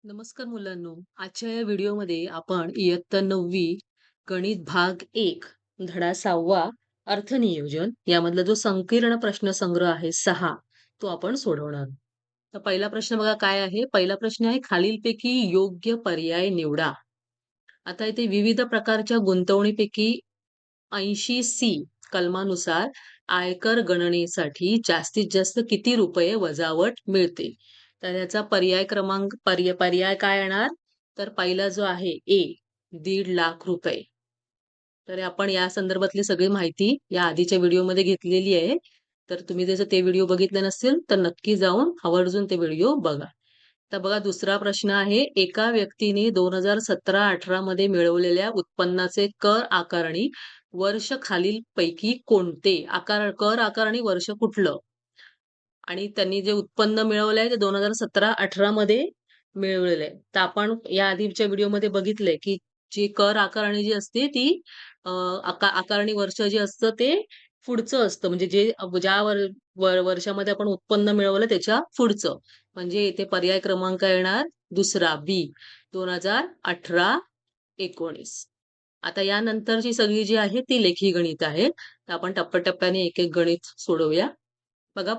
नमस्कार मुलांनो. आजच्या या व्हिडिओमध्ये आपण इयत्ता 9वी गणित भाग 1 धडा 6वा अर्थनियोजन यामधला जो संकीर्ण प्रश्नसंग्रह आहे 6 तो आपण सोडवणार. तर पहिला प्रश्न बघा काय आहे? पहिला प्रश्न आहे खालीलपैकी योग्य पर्याय निवडा. आता इथे विविध प्रकारच्या गुंतवणुकीपैकी 80C कलमानुसार आयकर गणनेसाठी जास्तीत जास्त किती रुपये वजावट मिळते? तर याचा पर्याय काय येणार? तर पहिला जो आहे ए 1.5 लाख रुपये. तर आपण या संदर्भातली सगळी माहिती या आधीच्या व्हिडिओमध्ये घेतलेली आहे. तर तुम्ही जर ते व्हिडिओ बघितले नसतील तर नक्की जाऊन आवर्जून ते व्हिडिओ बघा. तर बघा दुसरा प्रश्न आहे एका व्यक्तीने 2017-18 मध्ये मिळवलेल्या उत्पन्नाचे कर आकारणी वर्ष खालीलपैकी कोणते? कर आकारणी वर्ष कुठलं? आणि त्यांनी जे उत्पन्न मिळवलंय ते 2017-18 मध्ये मिळवलेलं आहे. तर आपण या आधीच्या व्हिडिओमध्ये बघितलंय की जी कर आकारणी जी असते ती आकारणी वर्ष जे असतं ते पुढचं असतं. म्हणजे ज्या वर्षामध्ये आपण उत्पन्न मिळवलं त्याच्या पुढचं. म्हणजे इथे पर्याय क्रमांक येणार दुसरा बी 2018-19. आता यानंतरची सगळी जी आहे ती लेखी गणित आहे. तर आपण टप्प्याटप्प्याने एक एक गणित सोडवूया. बघा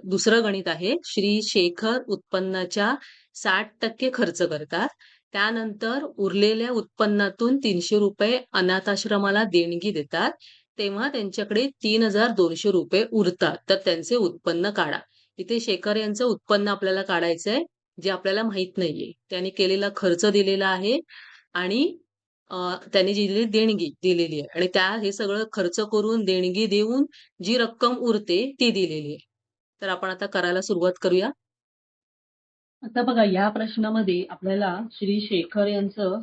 दुसरं गणित आहे. श्री शेखर उत्पन्नाच्या 60% खर्च करतात. त्यानंतर उरलेल्या उत्पन्नातून 300 रुपये अनाथाश्रमाला देणगी देतात. तेव्हा त्यांच्याकडे 3200 रुपये उरतात. तर त्यांचे उत्पन्न काढा. इथे शेखर यांचं उत्पन्न आपल्याला काढायचंय, जे आपल्याला माहित नाहीये. त्यांनी केलेला खर्च दिलेला आहे आणि त्यांनी दिलेली देणगी दिलेली आहे आणि हे सगळं खर्च करून देणगी देऊन जी रक्कम उरते ती दिलेली आहे. तर आपण आता करायला सुरुवात करूया. आता बघा या प्रश्नामध्ये आपल्याला श्री शेखर यांचं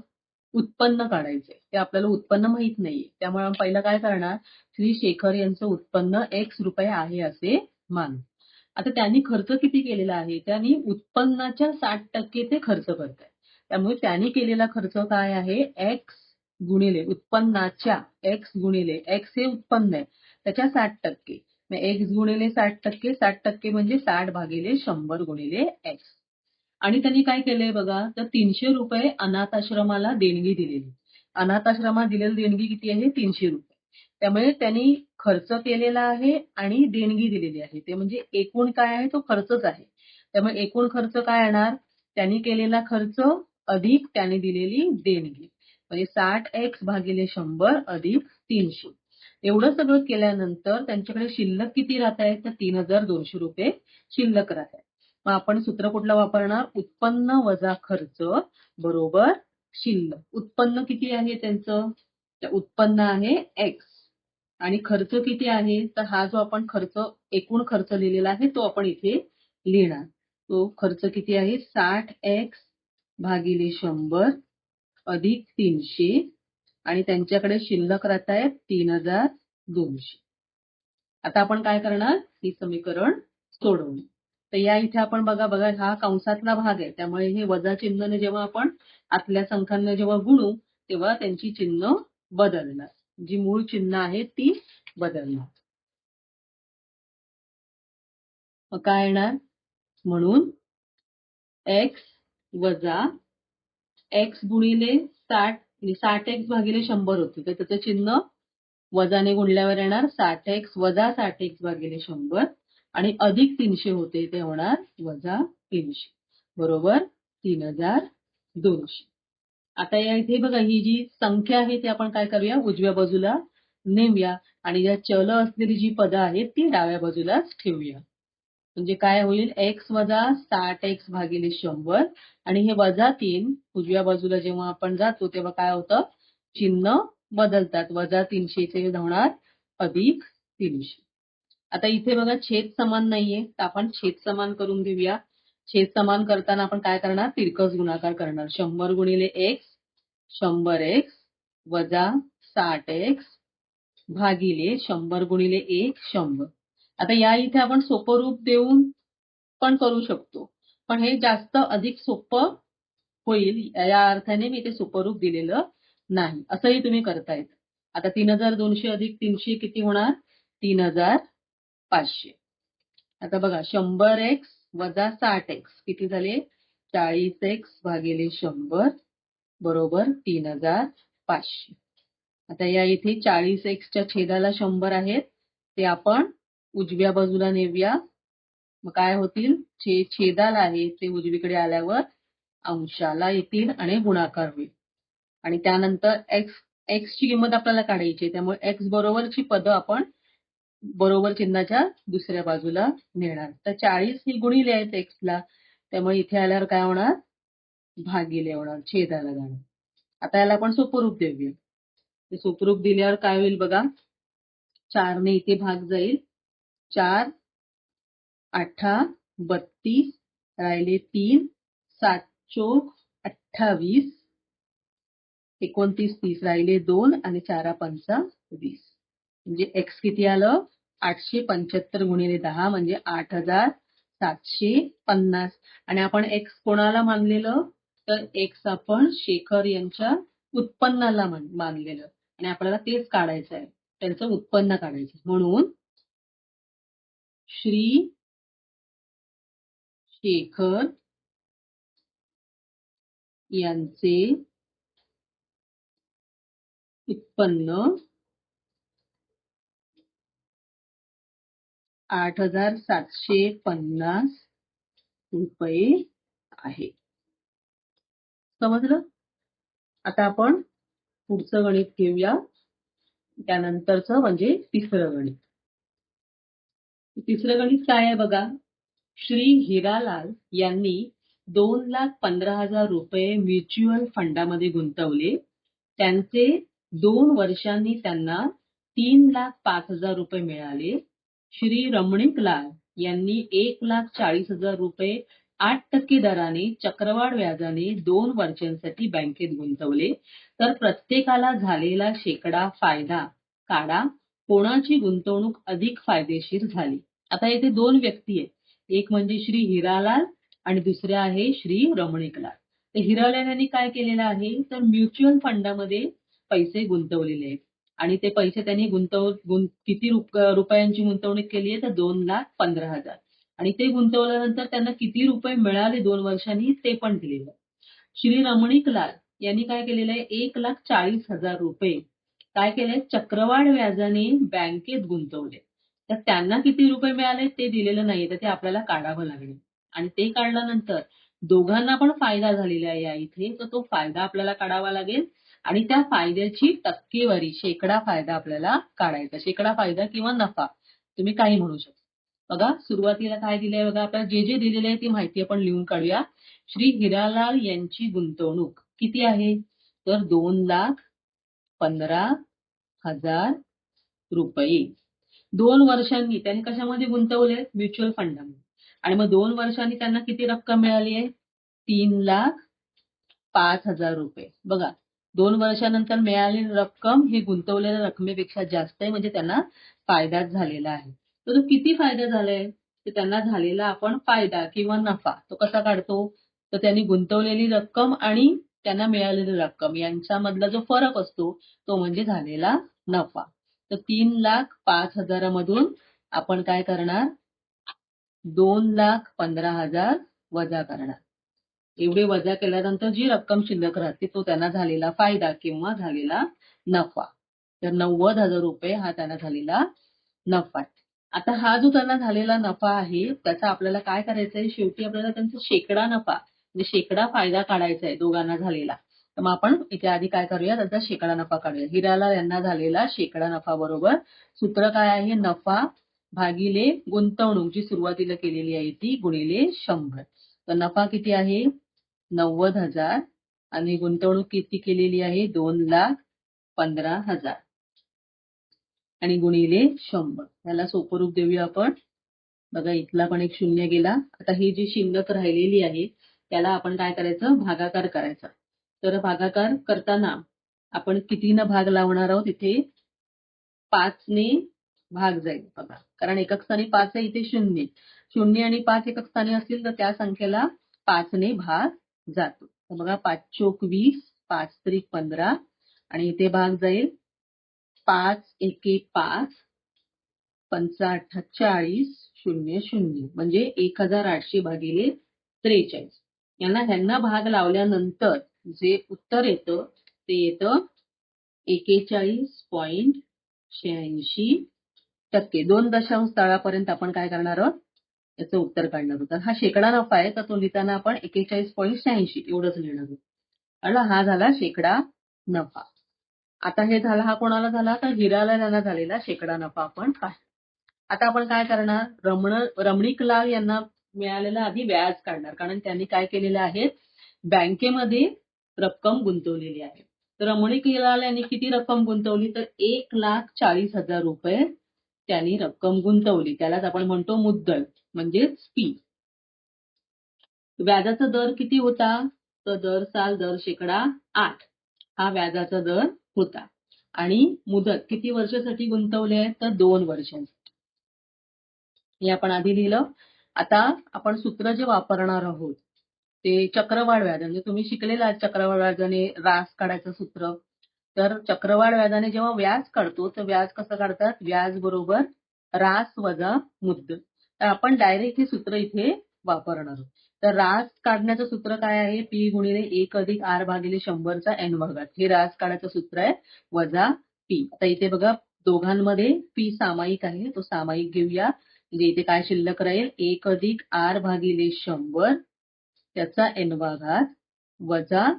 उत्पन्न काढायचंय. ते आपल्याला उत्पन्न माहित नाहीये. त्यामुळे आपण पहिलं काय करणार? श्री शेखर यांचं उत्पन्न X रुपये आहे असे मानू. आता त्यांनी खर्च किती केलेला आहे? त्यांनी उत्पन्नाच्या 60% ते खर्च करताय. त्यामुळे त्यांनी केलेला खर्च काय आहे? X गुणिले उत्पन्नाच्या X गुणिले X हे उत्पन्न आहे. त्याच्या 60%. मग X गुणिले 60%, 60% म्हणजे 60 भागिले 100 गुणिले X. आणि त्यांनी काय केलंय बघा, तर 300 रुपये अनाथाश्रमाला देणगी दिलेली. अनाथाश्रमाला दिलेली देणगी किती आहे? 300 रुपये. त्यामुळे त्यांनी खर्च केलेला आहे आणि देणगी दिलेली आहे. ते म्हणजे एकूण काय आहे? तो खर्चच आहे. त्यामुळे एकूण खर्च काय येणार? त्यांनी केलेला खर्च अधिक त्यांनी दिलेली देणगी. म्हणजे 60x भागिले 100 अधिक 300. एवढं सगळं केल्यानंतर त्यांच्याकडे शिल्लक किती राहत आहे? तर 3200 रुपये शिल्लक राहत आहे. मग आपण सूत्र कुठलं वापरणार? उत्पन्न वजा खर्च बरोबर शिल्लक. उत्पन्न किती आहे त्यांचं? तर उत्पन्न आहे X आणि खर्च किती आहे? तर हा जो आपण एकूण खर्च लिहिलेला आहे तो आपण इथे लिहिणार. तो खर्च किती आहे? 60x भागिले 100 अधिक 300 आणि त्यांच्याकडे शिल्लक राहत आहे 3200. आता आपण काय करणार? ही समीकरण सोडवू. तर या इथे आपण बघा हा कंसातला भाग आहे. त्यामुळे हे वजा चिन्हाने जेव्हा आपण आतल्या संख्यांना जेव्हा गुणू तेव्हा त्यांची चिन्ह बदलणार. जी मूळ चिन्ह आहे ती बदलणार. मग काय येणार? म्हणून x वजा x गुणिले 60x भागिले 100 होते. तर त्याचं चिन्ह वजाने गुणल्यावर येणार 60x वजा 60x भागिले 100 आणि अधिक 300 होते ते होणार वजा 300 बरोबर 3200. आता या इथे बघा ही जी संख्या आहे ती आपण काय करूया? उजव्या बाजूला नेऊया आणि या चल असलेली जी पदं आहेत ती डाव्या बाजूलाच ठेवूया. म्हणजे काय होईल? x वजा 60x भागिले 100 आणि हे वजा 3 उजव्या बाजूला जेव्हा आपण जातो तेव्हा काय होतं? चिन्ह बदलतात. वजा 300 चे होणार अधिक 300. आता इथे बघा छेद समान नाहीये तर आपण छेद समान करून घेऊया. छेद समान करताना आपण काय करणार? तिरकस गुणाकार करणार. 100 गुणिले x 100x वजा 60x भागिले 100 गुणिले 1 100. आता या इथे आपण सोपं रूप देऊन पण करू शकतो. पण हे जास्त अधिक सोपं होईल या अर्थाने मी ते सोपं रूप दिलेलं नाही. असंही तुम्ही करतायत. आता 3200 अधिक 300 किती होणार? 3500. आता बघा 100x वजा 60x किती झाले? 40x भागिले 100 बरोबर 3500. आता या इथे 40x च्या छेदाला 100 आहेत ते आपण उजव्या बाजूला नेऊया. मग काय होतील, छेदाला आहे ते उजवीकडे आल्यावर अंशाला येतील आणि गुणाकार होईल. आणि त्यानंतर एक्स ची किंमत आपल्याला काढायची आहे, त्यामुळे एक्स बरोबरची पदं आपण बरोबर चिन्हाच्या दुसऱ्या बाजूला नेणार. तर 40 ही गुणिले आहेत एक्सला, त्यामुळे इथे आल्यावर काय होणार, भागिले होणार, छेदाला जाणार. आता याला आपण सोपरूप देऊया. ते सोपरूप दिल्यावर काय होईल बघा, 4 ने इथे भाग जाईल, 4 8 32 राहिले 3 7 चोक 28 29 30 राहिले 2 आणि 4 पंचा 20. म्हणजे एक्स किती आलं, 875 गुणिले 10 म्हणजे 8750. आणि आपण एक्स कोणाला मानलेलं, तर एक्स आपण शेखर यांच्या उत्पन्नाला मानलेलं आणि आपल्याला तेच काढायचं आहे, त्यांचं उत्पन्न काढायचं. म्हणून श्री शेखर यांचे उत्पन्न 8750 रुपये आहे. समजलं? आता आपण पुढचं गणित घेऊया, त्यानंतरचं म्हणजे तिसरं गणित. तिसरं गणित काय आहे बघा, श्री हिरालाल यांनी 2,15,000 रुपये म्युच्युअल फंडामध्ये गुंतवले. त्यांचे 2 वर्षांनी त्यांना 3,05,000 रुपये मिळाले. श्री रमणीकलाल यांनी 1,40,000 रुपये 8% दराने चक्रवाढ व्याजाने 2 वर्षांसाठी बँकेत गुंतवले. तर प्रत्येकाला झालेला शेकडा फायदा काढा. कोणाची गुंतवणूक अधिक फायदेशीर झाली. आता इथे 2 व्यक्ती आहेत, एक म्हणजे श्री हिरालाल आणि दुसरे आहे श्री रमणीकलाल. तर हिरालाल यांनी काय केलेलं आहे, तर म्युच्युअल फंडामध्ये पैसे गुंतवलेले आहेत आणि ते पैसे त्यांनी किती रुपयांची गुंतवणूक केली आहे, तर 2,15,000. आणि ते गुंतवल्यानंतर त्यांना किती रुपये मिळाले 2 वर्षांनी ते पण दिलेलं आहे. श्री रमणीकलाल यांनी काय केलेलं आहे, 1,40,000 रुपये काय केले, चक्रवाढ व्याजाने बँकेत गुंतवले. तर त्यांना किती रुपये मिळाले ते दिलेलं नाही, तर ते आपल्याला काढावं लागेल. आणि ते काढल्यानंतर दोघांना पण फायदा झालेला आहे या इथे, तर तो फायदा आपल्याला काढावा लागेल. आणि त्या फायद्याची टक्केवारी, शेकडा फायदा आपल्याला काढायचा. शेकडा फायदा किंवा नफा तुम्ही काही म्हणू शकता. बघा सुरुवातीला काय दिलंय बघा, आपल्याला जे जे दिलेलं आहे ती माहिती आपण लिहून काढूया. श्री हिरालाल यांची गुंतवणूक किती आहे, तर 2,15,000 रुपये 2 वर्षांनी त्यांनी कशामध्ये गुंतवले, म्युच्युअल फंडामध्ये. आणि मग 2 वर्षांनी त्यांना किती रक्कम मिळाली आहे, 3,05,000 रुपये. बघा 2 वर्षानंतर मिळालेली रक्कम ही गुंतवलेल्या रकमेपेक्षा जास्त आहे, म्हणजे त्यांना फायदाच झालेला आहे. तर तो किती फायदा झालाय, तर त्यांना झालेला आपण फायदा किंवा नफा तो कसा काढतो, तर त्यांनी गुंतवलेली रक्कम आणि त्यांना मिळालेली रक्कम यांच्यामधला जो फरक असतो तो म्हणजे झालेला नफा. तर 3,05,000 मधून आपण काय करणार, 2,15,000 वजा करणार. एवढे वजा केल्यानंतर जी रक्कम शिल्लक राहते तो त्यांना झालेला फायदा किंवा झालेला नफा. तर 90,000 रुपये हा त्यांना झालेला नफा. आता हा जो त्यांना झालेला नफा आहे त्याचा आपल्याला काय करायचं आहे, शेवटी आपल्याला त्यांचा शेकडा नफा म्हणजे शेकडा फायदा काढायचा आहे दोघांना झालेला. तर मग आपण इथे आधी काय करूया, त्याचा शेकडा नफा काढूया. हिरालाल यांना झालेला शेकडा नफा बरोबर सूत्र काय आहे, नफा भागिले गुंतवणूक जी सुरुवातीला केलेली आहे ती गुणिले 100. तर नफा किती आहे, 90,000 आणि गुंतवणूक किती केलेली आहे, 2,15,000 आणि गुणिले 100. याला सोपरूप देऊया आपण. बघा इथला पण एक शून्य गेला. आता ही जी शिल्लक राहिलेली आहे त्याला आपण काय करायचं, भागाकार करायचा. तर भागाकार करताना आपण कितीनं भाग लावणार आहोत, इथे 5 ने भाग जाईल बघा, कारण एकक स्थानी 5 आहे, इथे 0. 0 आणि 5 एकक स्थानी असतील तर त्या संख्येला 5 ने भाग जातो. तर बघा 5 चोक 20, 5 त्रिक 15 आणि इथे भाग जाईल 5 एके 5, 5 40, 0 0 म्हणजे 1,800 भागिले 43. ह्यांना भाग लावल्यानंतर जे उत्तर येतं ते येतं 41.86%. 2 तळापर्यंत आपण काय करणार आहोत, याचं उत्तर काढणार आहोत. हा शेकडा नफा आहे, तर तो लिहिताना आपण 41.86 एवढंच लिहिणार आहोत. कळलं? हा झाला शेकडा नफा. आता हे झाला, हा कोणाला झाला, तर हिराला यांना झालेला शेकडा नफा आपण काढला. आता आपण काय करणार, रमणीकलाल यांना मिळालेलं आधी व्याज काढणार, कारण त्यांनी काय केलेलं आहे, बँकेमध्ये रक्कम गुंतवलेली आहे. तर रमणीकलाल यांनी किती रक्कम गुंतवली, तर 1,40,000 रुपये त्यांनी रक्कम गुंतवली. त्यालाच आपण म्हणतो मुद्दल म्हणजेच फी. व्याजाचा दर किती होता, तर दर शेकडा 8 हा व्याजाचा दर होता. आणि मुदत किती वर्षासाठी गुंतवले आहे, तर 2 वर्षांसाठी. हे आपण आधी लिहिलं. आता आपण सूत्र जे वापरणार आहोत ते चक्रवाढ व्याज, म्हणजे तुम्ही शिकलेला आहात चक्रवाढ व्याजाने रास काढायचं सूत्र. तर चक्रवाढ व्याजाने जेव्हा व्याज काढतो तर व्याज कसं काढतात, व्याज बरोबर रास वजा मुद्दल. तर आपण डायरेक्ट हे सूत्र इथे वापरणार आहोत. तर रास काढण्याचं सूत्र काय आहे, पी गुणिले 1 अधिक आर भागिले 100चा एन वर्गात. हे रास काढायचं सूत्र आहे, वजा पी. आता इथे बघा दोघांमध्ये पी सामायिक आहे, तो सामायिक घेऊया. म्हणजे इथे काय शिल्लक राहील, 1 अधिक आर भागिले 100 त्याचा एन घात वजा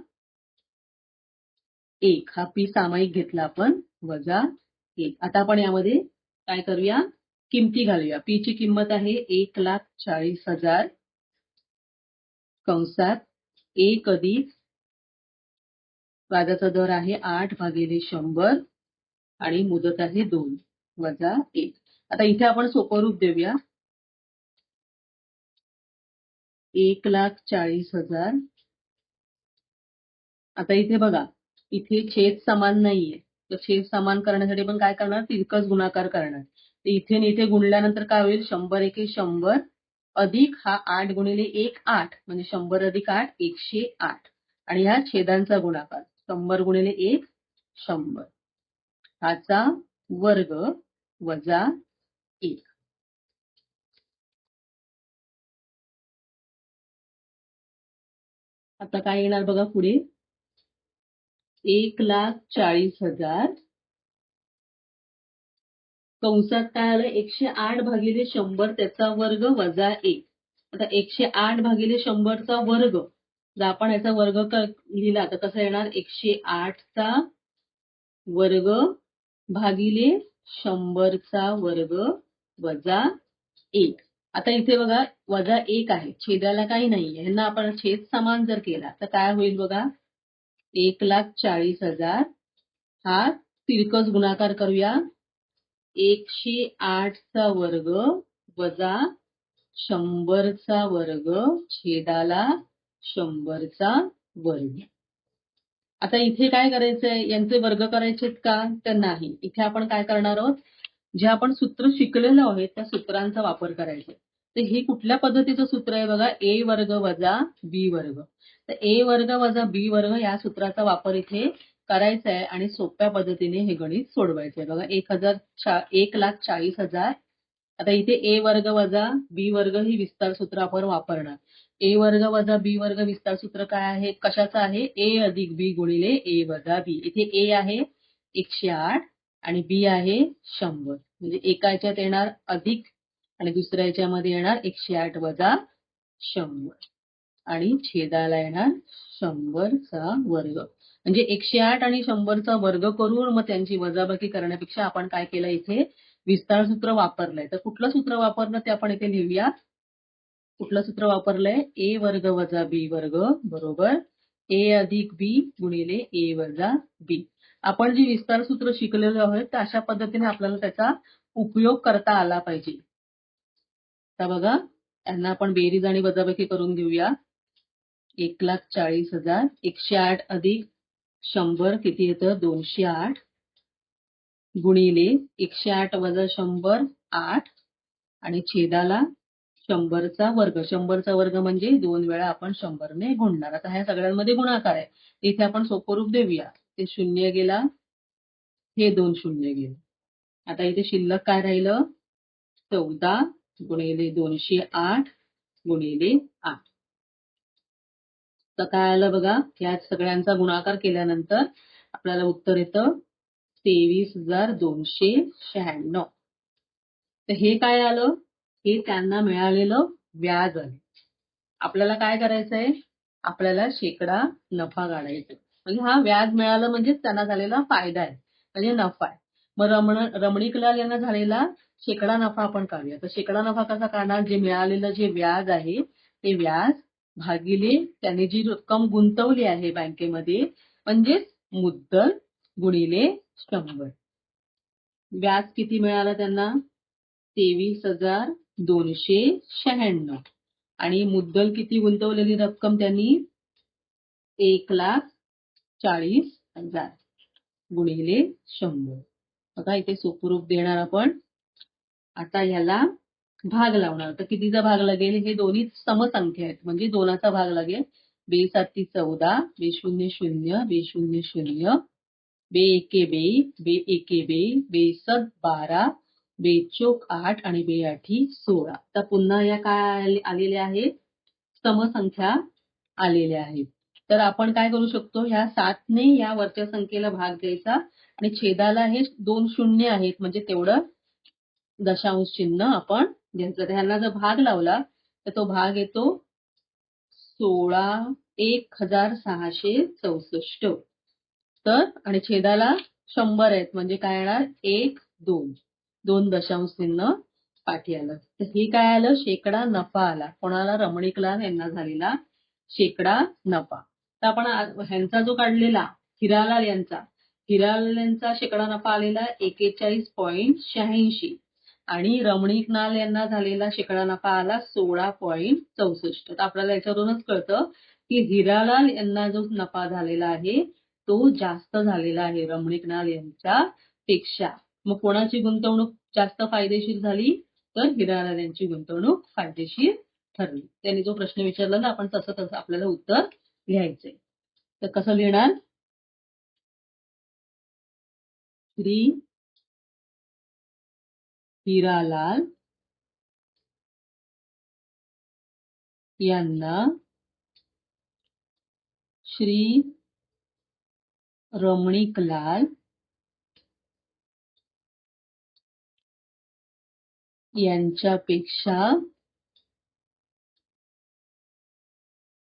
1. हा पी सामायिक घेतला आपण, वजा 1. आता आपण यामध्ये काय करूया, किमती घालूया. पी ची किंमत आहे 1,40,000 कंसात 1 अधिक व्याजाचा दर आहे 8 भागिले 100 आणि मुदत आहे 2 वजा 1. आता इथे आपण सोपं रूप देऊया. 1,40,000. आता इथे बघा, इथे छेद समान नाहीये, तर छेद समान करण्यासाठी पण काय करणार, तिरकस गुणाकार करणार. तर इथे आणि इथे गुणल्यानंतर काय होईल, 100 एके 100 अधिक हा 8 गुणिले 1 8 म्हणजे 100 अधिक 8 108. आणि ह्या छेदांचा गुणाकार 100 गुणिले 1 100 ह्याचा वर्ग वजा 1. आता काय येणार बघा पुढे, 1,40,000 कंसात काय आलं, 108 भागिले 100 त्याचा वर्ग वजा 1. आता 108 भागिले 100चा वर्ग जर आपण याचा वर्ग लिहिला तर कसं येणार, 108चा वर्ग भागिले 100चा वर्ग वजा 1. आता इथे बघा वजा 1 आहे, छेदाला काही नाहीये. ह्यांना आपण छेद समान जर केला तर काय होईल बघा, 1,40,000 हा तिरकस गुणाकार करूया, 108चा वर्ग वजा 100चा वर्ग छेदाला 100चा वर्ग. आता इथे काय करायचंय, यांचे वर्ग करायचेत का, तर नाही. इथे आपण काय करणार आहोत, जे आपण सूत्र शिकलेलो आहे त्या सूत्रांचा वापर करायचा. तर हे कुठल्या पद्धतीचं सूत्र आहे बघा, ए वर्ग वजा बी वर्ग. तर ए वर्ग वजा बी वर्ग या सूत्राचा वापर इथे करायचा आहे आणि सोप्या पद्धतीने हे गणित सोडवायचं आहे. बघा 1,40,000. आता इथे ए वर्ग वजा बी वर्ग ही विस्तार सूत्र आपण वापरणार. ए वर्ग वजा बी वर्ग विस्तार सूत्र काय आहे, कशाचं आहे, ए अधिक बी गुणिले ए वजा बी. इथे ए आहे 108 आणि बी आहे 100. म्हणजे एका याच्यात येणार अधिक आणि दुसऱ्या याच्यामध्ये येणार 108 वजा 100 आणि छेदाला येणार 100चा वर्ग. म्हणजे 108 आणि 100चा वर्ग करून मग त्यांची वजाबाकी करण्यापेक्षा आपण काय केलं, इथे विस्तार सूत्र वापरलंय. तर कुठलं सूत्र वापरलं ते आपण इथे लिहूया. कुठलं सूत्र वापरलंय, ए वर्ग वजा बी वर्ग बरोबर ए अधिक बी गुणिले ए वजा बी. आपण जी विस्तार सूत्र शिकलेलो आहोत तर अशा पद्धतीने आपल्याला त्याचा उपयोग करता आला पाहिजे. आता बघा यांना आपण बेरीज आणि वजाबाकी करून घेऊया. 1,40,000 108 अधिक 100 किती येतं, 208 गुणिले 108 वजा 100 8 आणि छेदाला 100चा वर्ग. 100चा वर्ग म्हणजे 2 वेळा आपण 100ने गुणणार. आता ह्या सगळ्यांमध्ये गुणाकार आहे, इथे आपण सोपं रूप देऊया. ते 0 गेला, हे 2 शून्य गेले. आता इथे शिल्लक काय राहिलं, 14 गुणिले 208 गुणिले 8. तर काय आलं बघा, या सगळ्यांचा गुणाकार केल्यानंतर आपल्याला उत्तर येतं 23,296. तर हे काय आलं, हे त्यांना मिळालेलं व्याज आहे. आपल्याला काय करायचंय, आपल्याला शेकडा नफा काढायचा. म्हणजे हा व्याज मिळालं म्हणजे त्यांना झालेला फायदा आहे, म्हणजे नफा आहे. मग रमणीकलाल यांना झालेला शेकडा नफा आपण काढूया. तर शेकडा नफा कसा काढणार, जे मिळालेलं जे व्याज आहे ते व्याज भागिले त्याने जी रक्कम गुंतवली आहे बँकेमध्ये, म्हणजेच मुद्दल गुणिले 100. व्याज किती मिळालं त्यांना, 23,296. आणि मुद्दल किती गुंतवलेली रक्कम त्यांनी, 1,40,000 गुणिले 100. बघा इथे सोपं रूप देणार आपण. आता ह्याला भाग लावणार. तर कितीचा भाग लागेल, हे दोन्ही समसंख्या आहेत म्हणजे 2चा भाग लागेल. 2 14, 2 0, 2 0, 2 एके 2, 2 एके 2, 2 12, 2 चोक 8 आणि 2 आठी 16. तर पुन्हा या काय आलेल्या आहेत, समसंख्या आलेल्या आहेत. तर आपण काय करू शकतो, ह्या 7ने या वरच्या संख्येला भाग द्यायचा आणि छेदाला हे 2 शून्य आहेत म्हणजे तेवढं दशांश चिन्ह आपण घ्यायचं. ह्याला जर भाग लावला तर तो भाग येतो 1,664. तर आणि छेदाला 100 आहेत म्हणजे काय येणार, 1 2 2 दशांश चिन्ह पाठी आलं. तर हे काय आलं, शेकडा नफा आला. कोणाला, रमणीकलाल यांना झालेला शेकडा नफा. तर आपण ह्यांचा जो काढलेला हिरालाल यांचा शेकडा नफा आलेला 41.86 आणि रमणीकलाल यांना झालेला शेकडा नफा आला 16.64. तर आपल्याला याच्यावरूनच कळतं की हिरालाल यांना जो नफा झालेला आहे तो जास्त झालेला आहे रमणीकलाल यांच्या पेक्षा. मग कोणाची गुंतवणूक जास्त फायदेशीर झाली, तर हिरालाल यांची गुंतवणूक फायदेशीर ठरली. त्यांनी जो प्रश्न विचारला ना, आपण तसं तसं आपल्याला उत्तर लिहायचंय. तर कसं लिहिणार, श्री हिरालाल यांना श्री रमणीकलाल यांच्यापेक्षा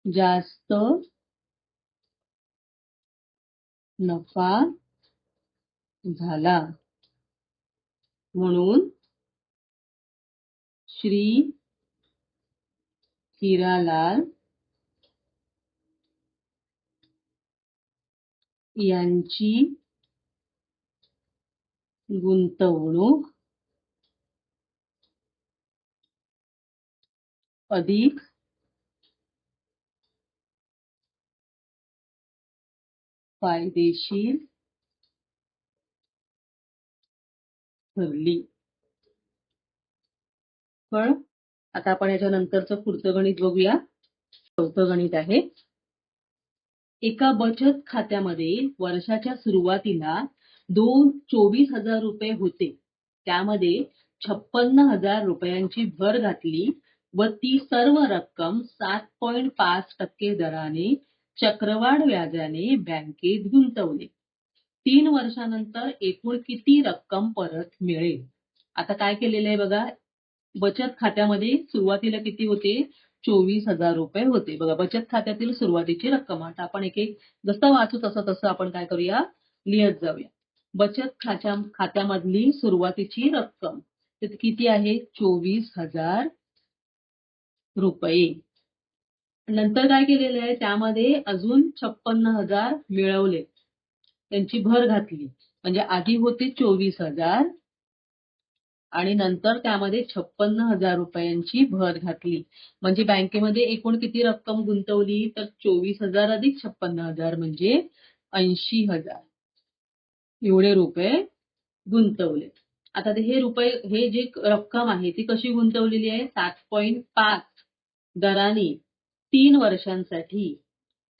जास्त नफा झाला म्हणून श्री हिरालाल यांची गुंतवणूक अधिक फायदेशीर ठरली. पण आता आपण याच्यानंतरचं पुढचं गणित बघूया. चौथं गणित आहे. एका बचत खात्यामध्ये वर्षाच्या सुरुवातीला 24,000 रुपये होते. त्यामध्ये 56,000 रुपयांची भर घातली व ती सर्व रक्कम 7.5% दराने चक्रवाढ व्याजाने बँकेत गुंतवली. 3 वर्षानंतर एकूण किती रक्कम परत मिळेल. आता काय केलेलं आहे बघा, बचत खात्यामध्ये सुरुवातीला किती होते, 24,000 रुपये होते. बघा बचत खात्यातील सुरुवातीची रक्कम. आता आपण एक एक जसं वाचू तसं तसं आपण काय करूया, लिहत जाऊया. बचत खात्यामधली सुरुवातीची रक्कम तर किती आहे, 24,000 रुपये. नंतर काय केलेलं आहे, त्यामध्ये अजून 56,000 मिळवले, त्यांची भर घातली. म्हणजे आधी होते 24,000 आणि नंतर त्यामध्ये 56,000 रुपयांची भर घातली. म्हणजे बँकेमध्ये एकूण किती रक्कम गुंतवली, तर 24,000 अधिक 56,000 म्हणजे 80,000 एवढे रुपये गुंतवले. आता हे रुपये, हे जी रक्कम आहे ती कशी गुंतवलेली आहे, 7.5 दराने 3 वर्षांसाठी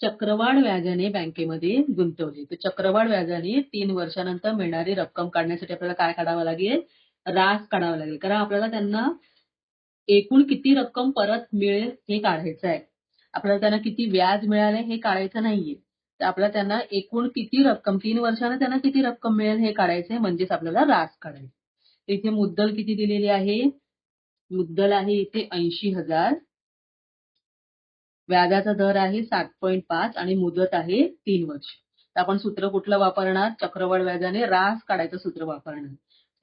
चक्रवाढ व्याजाने बँकेमध्ये गुंतवली. तर चक्रवाढ व्याजाने 3 वर्षानंतर मिळणारी रक्कम काढण्यासाठी आपल्याला काय काढावं लागेल, रास काढावा लागेल. कारण आपल्याला त्यांना एकूण किती रक्कम परत मिळेल हे काढायचं आहे. आपल्याला त्यांना किती व्याज मिळाले हे काढायचं नाहीये. तर आपल्याला त्यांना एकूण किती रक्कम 3 वर्षांना त्यांना किती रक्कम मिळेल हे काढायचंय, म्हणजेच आपल्याला रास काढायचं. इथे मुद्दल किती दिलेली आहे? मुद्दल आहे इथे 80,000. व्याजाचा दर आहे 7.5 आणि मुदत आहे 3 वर्ष. तर आपण सूत्र कुठलं वापरणार? चक्रवाढ व्याजाने रास काढायचं सूत्र वापरणार.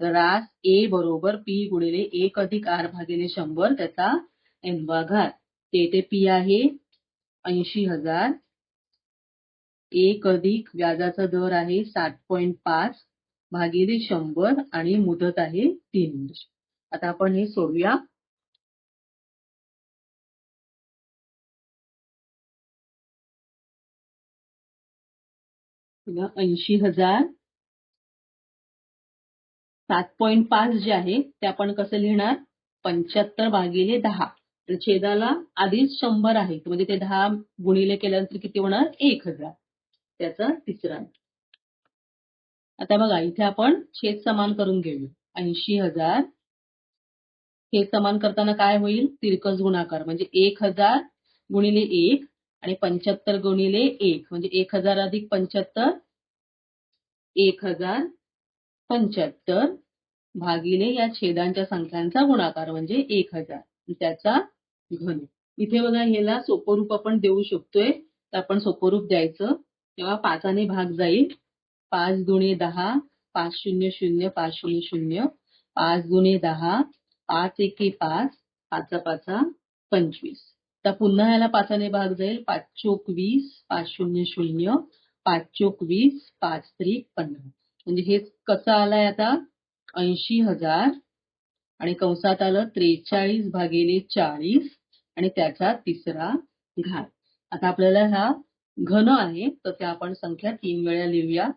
तर रास ए बरोबर पी गुणिले 1 अधिक आर भागिले 100 त्याचा n वा घात. ते इथे पी आहे 80,000. 1 अधिक व्याजाचा दर आहे 7.5 भागिले 100 आणि मुदत आहे 3 वर्ष. आता आपण हे सोडूया. बघा 80,000 7.5 जे आहे ते आपण कसं लिहिणार? 75 भागिले 10. तर छेदाला आधीच 100 आहे, म्हणजे ते 10 गुणिले केल्यानंतर किती होणार? 1,000. त्याचा तिसरा. आता बघा इथे आपण छेद समान करून घेऊया. 80,000 छेद समान करताना काय होईल? तिरकस गुणाकार, म्हणजे 1,000 गुणिले 1 आणि 75 गुणिले 1 म्हणजे 1,000 अधिक 75 1,075 भागिले या छेदांच्या संख्यांचा गुणाकार म्हणजे 1,000 त्याचा घन. इथे बघा ह्याला सोपं रूप आपण देऊ शकतोय, तर आपण सोपं रूप द्यायचं. तेव्हा 5 ने भाग जाईल. 5 दुणे 10 5 0 0 5 0 0 5 दुणे 10 5 एके 5 5 5 25. तर पुन्हा ह्याला 5 ने भाग जाईल. 5 चोक 20 5 0 0 5 चोक 20 5 त्रिक 15. म्हणजे हे कसं आलंय आता? 80,000 आणि कंसात आलं 43 भागिले 40 आणि त्याचा तिसरा घात. आता आपल्याला हा घन आहे, तर त्या आपण संख्या 3 वेळा लिहूया.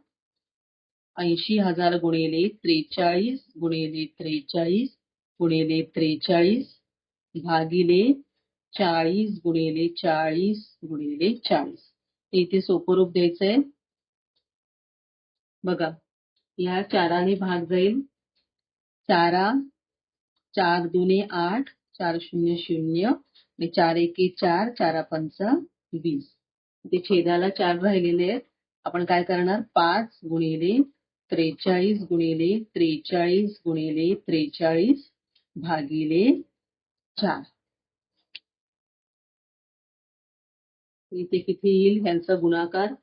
80,000 गुणिले 43 गुणिले 43 गुणिले 43 भागिले 40 गुणिले 40 गुणिले 40. इथे सोपं रूप द्यायचंय. बघा या 4 ने भाग जाईल. 4 दुणे 8 4 0 0 आणि 4 एके 4 4 5 20. ते छेदाला 4 राहिलेले आहेत. आपण काय करणार? 5 गुणिले 43 गुणिले 43 गुणिले 43 भागिले 4. इथे किती येईल ह्यांचा गुणाकार?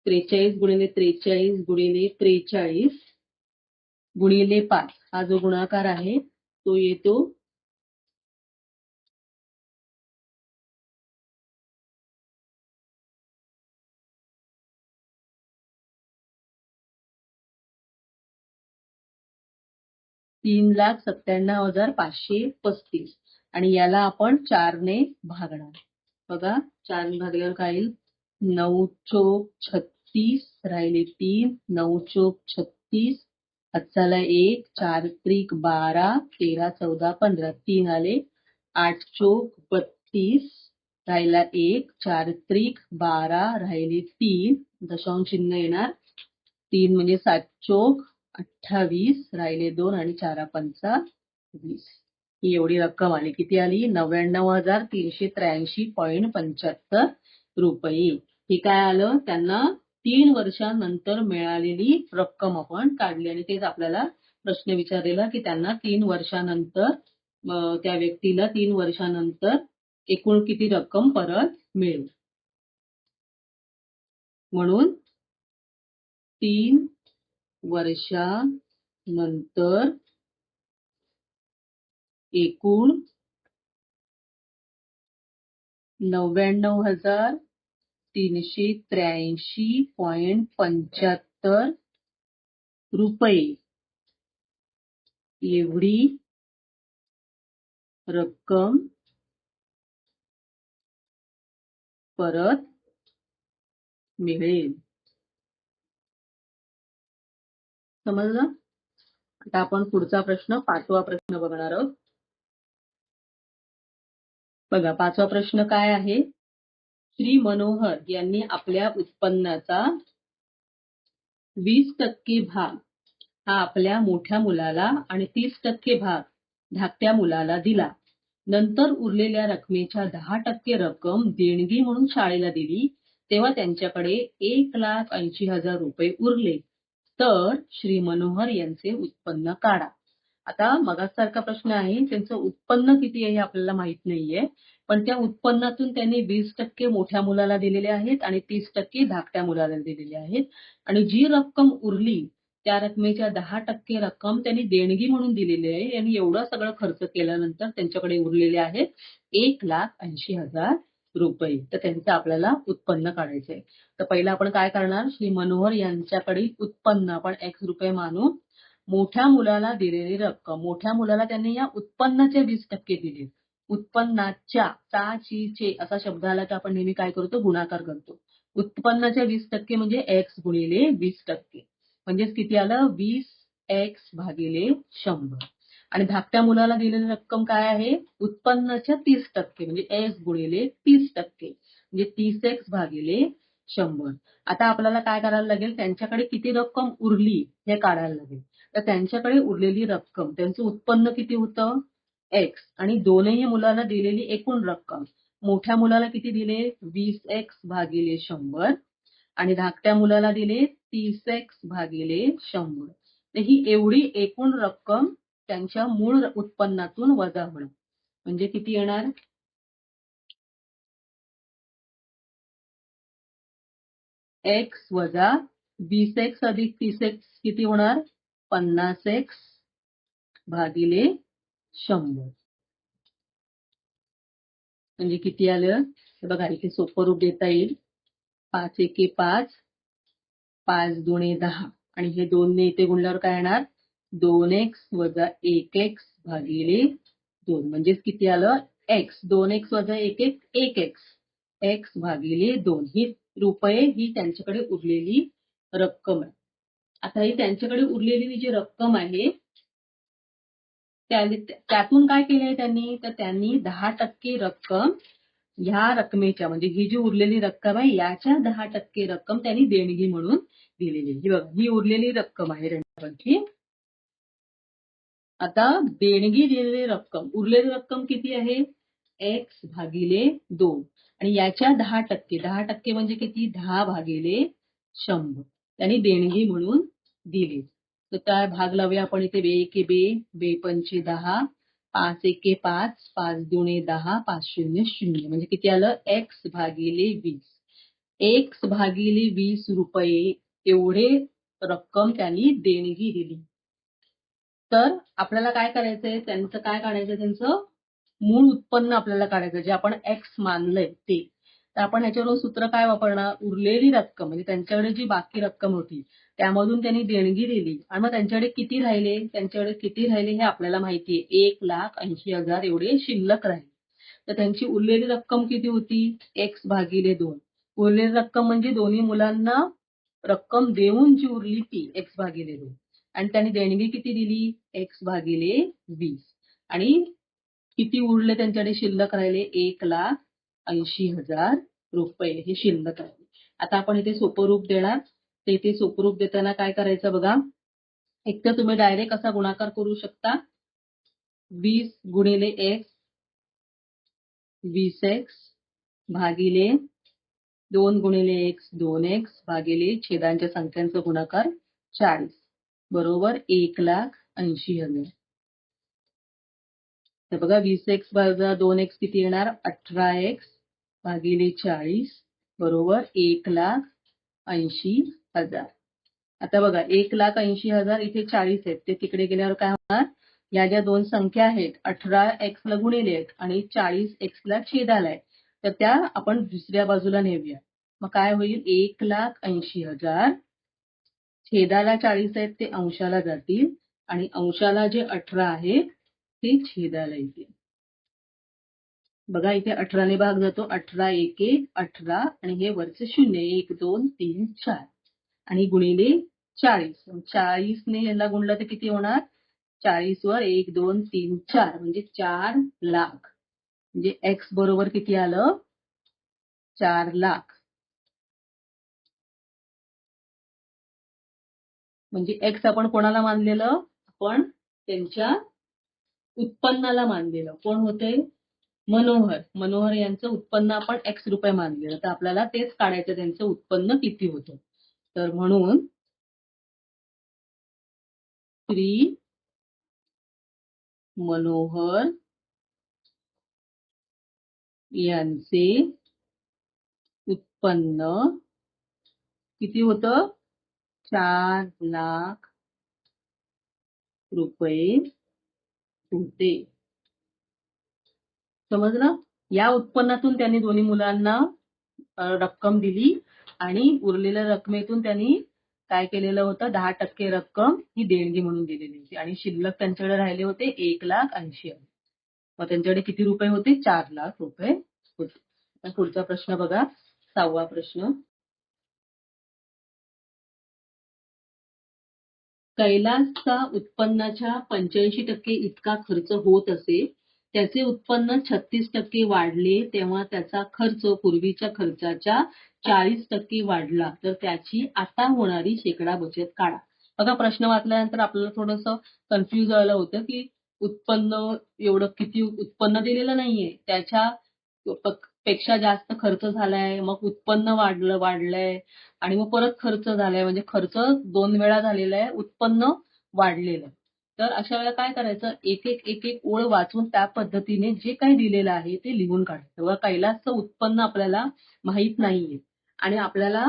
43 गुणिले 43 गुणिले 43 गुणिले 5 हा जो गुणाकार आहे तो येतो 3,97,535 आणि याला आपण 4 ने भागणार. बघा 4 ने भागल्यावर काय येईल? 9 चोक 36 राहिले 3 9 चोक 36 हातचाला 1 4 त्रिक 12 13 14 15 3 आले. 8 चोक 32 राहिला 1 4 त्रिक 12 राहिले 3 दशांश चिन्ह येणार. 3 म्हणजे 7 चोक 28 राहिले 2 आणि 4 पंचा 20. ही एवढी रक्कम आली. किती आली? 99,383.75 रुपये. हे काय आलं? त्यांना 3 वर्षांनंतर मिळालेली रक्कम आपण काढली आणि तेच आपल्याला प्रश्न विचारलेला की त्यांना 3 वर्षांनंतर त्या व्यक्तीला 3 वर्षांनंतर एकूण किती रक्कम परत मिळेल. म्हणून 3 वर्षानंतर एकूण 99,383.75 रुपये एवढी रक्कम परत मिळेल. समजलं? आता आपण पुढचा प्रश्न 5वा प्रश्न बघणार आहोत. बघा 5वा प्रश्न काय आहे? श्री मनोहर यांनी आपल्या उत्पन्नाचा 20% भाग हा आपल्या मोठ्या मुलाला आणि 30% भाग धाकट्या मुलाला दिला. नंतर उरलेल्या रकमेच्या 10% रक्कम देणगी म्हणून शाळेला दिली तेव्हा त्यांच्याकडे 1,80,000 रुपये उरले. तर श्री मनोहर यांचे उत्पन्न काढा. आता मगासारखा प्रश्न आहे, त्यांचं उत्पन्न किती आहे हे आपल्याला माहित नाहीये. पण त्या उत्पन्नातून त्यांनी 20% मोठ्या मुलाला दिलेले आहेत आणि 30% धाकट्या मुलाला दिलेले आहेत. आणि जी रक्कम उरली त्या रकमेच्या 10% रक्कम त्यांनी देणगी म्हणून दिलेली आहे आणि एवढं सगळं खर्च केल्यानंतर त्यांच्याकडे उरलेले आहेत 1,80,000 रुपये. तर त्यांचं आपल्याला उत्पन्न काढायचंय. तर पहिलं आपण काय करणार, श्री मनोहर यांच्याकडे उत्पन्न आपण X रुपये मानू. मोठ्या मुलाला दिलेली रक्कम, मोठ्या मुलाला त्यांनी या उत्पन्नाचे 20% दिले. उत्पन्नाच्या चा ची चे असा शब्द आला की आपण नेहमी काय करतो, गुणाकार करतो. उत्पन्नाच्या 20% म्हणजे X गुणिले 20%. म्हणजेच किती आलं, 20X भागिले 100. आणि धाकट्या मुलाला दिलेली रक्कम काय आहे, उत्पन्नाच्या 30% म्हणजे X गुणिले 30%. म्हणजे 30X भागिले 100. आता आपल्याला काय करायला लागेल, त्यांच्याकडे किती रक्कम उरली हे काढायला लागेल. तर त्यांच्याकडे उरलेली रक्कम, त्यांचं उत्पन्न किती होतं, X, आणि दोनही मुलांना दिलेली एकूण रक्कम. मोठ्या मुलाला किती दिले, 20X भागिले 100 आणि धाकट्या मुलाला दिले 30X भागिले 100. तर ही एवढी एकूण रक्कम त्यांच्या मूळ उत्पन्नातून वजा होणं. म्हणजे किती येणार, X वजा 20X अधिक 30X किती होणार, 50X भागिले 100. म्हणजे किती आलं, बघा इथे सोपं रूप देता येईल. 5 एके 5, 5 दुणे 10 आणि हे 2 ने इथे गुणल्यावर काय येणार, 2X वजा 1X भागिले 2. म्हणजेच किती आलं, X, 2X वजा 1X 1X, X भागिले 2. ही रुपये ही त्यांच्याकडे उरलेली रक्कम आहे. आता ही त्यांच्याकडे उरलेली जी रक्कम आहे त्यातून काय केलंय त्यांनी, तर त्यांनी 10% रक्कम ह्या रकमेच्या, म्हणजे ही जी उरलेली रक्कम आहे याच्या 10% रक्कम त्यांनी देणगी म्हणून दिलेली. ही बघा, ही उरलेली रक्कम आहे रेंटावरची. आता देणगी दिलेली रक्कम, उरलेली रक्कम किती आहे, X भागिले 2 आणि याच्या 10%, 10% म्हणजे किती, 10 भागिले 100 त्यांनी देणगी म्हणून दिली. तर काय भाग लावूया आपण इथे, बे एके बे, बे पंचे 10, 5 एके 5, 5 दुणे 10, 5 शून्य 0. म्हणजे किती आलं, X भागिले 20. X भागिले 20 रुपये एवढे रक्कम त्यांनी देणगी दिली. तर आपल्याला काय करायचंय, त्यांचं काय काढायचं, त्यांचं मूळ उत्पन्न आपल्याला काढायचं, जे आपण X मानलंय ते. तर आपण ह्याच्यावरून सूत्र काय वापरणार, उरलेली रक्कम म्हणजे त्यांच्याकडे जी बाकी रक्कम होती त्यामधून त्यांनी देणगी दिली आणि मग त्यांच्याकडे किती राहिले, त्यांच्याकडे किती राहिले हे आपल्याला माहितीये, 1,80,000 एवढे शिल्लक राहिले. तर त्यांची उरलेली रक्कम किती होती, X भागिले 2. उरलेली रक्कम म्हणजे दोन्ही मुलांना रक्कम देऊन जी उरली ती X भागिले 2. आणि त्यांनी देणगी किती दिली, X भागिले 20. आणि किती उरले त्यांच्याकडे शिल्लक राहिले, 1,80,000 रुपये हे शिल्लक राहिले. आता आपण इथे सोपं रूप देणार. तर इथे सोपं रूप देताना काय करायचं बघा, एक तर तुम्ही डायरेक्ट असा गुणाकार करू शकता, 20 गुणिले X 20X भागिले 2 गुणिले X 2X भागिले छेदांच्या संख्यांचा गुणाकार 40 बरोबर 1,80,000. तर बघा 20X वजा 2X किती येणार, 18X भागिले 40 बरोबर 1,80,000. आता बघा 1,80,000 इथे 40 आहेत, ते तिकडे गेल्यावर काय होणार, या ज्या दोन संख्या आहेत 18X ला गुणिले आहेत आणि 40X ला छेदाला आहे, तर त्या आपण दुसऱ्या बाजूला नेऊया. मग काय होईल, 1,80,000 छेदाला 40 आहेत ते अंशाला जातील आणि अंशाला जे 18 आहे ते छेदाला येतील. बघा इथे 18 ने भाग जातो, 18 एके 18 आणि हे वरचे 0 1 2 3 4 आणि गुणिले 40. 40 ने याला गुणलं तर किती होणार, 40 वर 1 2 3 4 म्हणजे 4 लाख. म्हणजे X बरोबर किती आलं, 4 लाख. म्हणजे X आपण कोणाला मानलेलं, आपण त्यांच्या उत्पन्नाला मानलेलं. कोण होते, मनोहर यांचं उत्पन्न आपण एक्स रुपये मानलेलं, तर आपल्याला तेच काढायचं, त्यांचं उत्पन्न किती होतं. तर म्हणून श्री मनोहर यांचे उत्पन्न किती होतं? 4,00,000 रुपये होते. समजलं? या उत्पन्नातून त्यांनी दोन्ही मुलांना रक्कम दिली आणि उरलेल्या रकमेतून त्यांनी काय केलेलं होतं, 10% रक्कम ही देणगी म्हणून दिलेली होती आणि शिल्लक त्यांच्याकडे राहिले होते 1,80,000. मग त्यांच्याकडे किती रुपये होते? 4,00,000 रुपये होते. आता पुढचा प्रश्न बघा, 6वा प्रश्न. कैलासचा उत्पन्नाच्या 85% इतका खर्च होत असे. त्याचे उत्पन्न 36% वाढले तेव्हा त्याचा खर्च पूर्वीच्या खर्चाच्या 40% वाढला, तर त्याची आता होणारी शेकडा बचत काढा. बघा, प्रश्न वाचल्यानंतर आपल्याला थोडंसं कन्फ्युज व्हायला होतं की उत्पन्न एवढं किती उत्पन्न दिलेलं नाहीये, त्याच्या पेक्षा जास्त खर्च झालाय, मग उत्पन्न वाढलंय आणि मग परत खर्च झालाय, म्हणजे खर्च 2 वेळा झालेला आहे, उत्पन्न वाढलेलं आहे. तर अशा वेळेला काय करायचं, एक ओळ वाचून त्या पद्धतीने जे काही दिलेलं आहे ते लिहून काढायचं. बघा, कैलासचं उत्पन्न आपल्याला माहित नाहीये आणि आपल्याला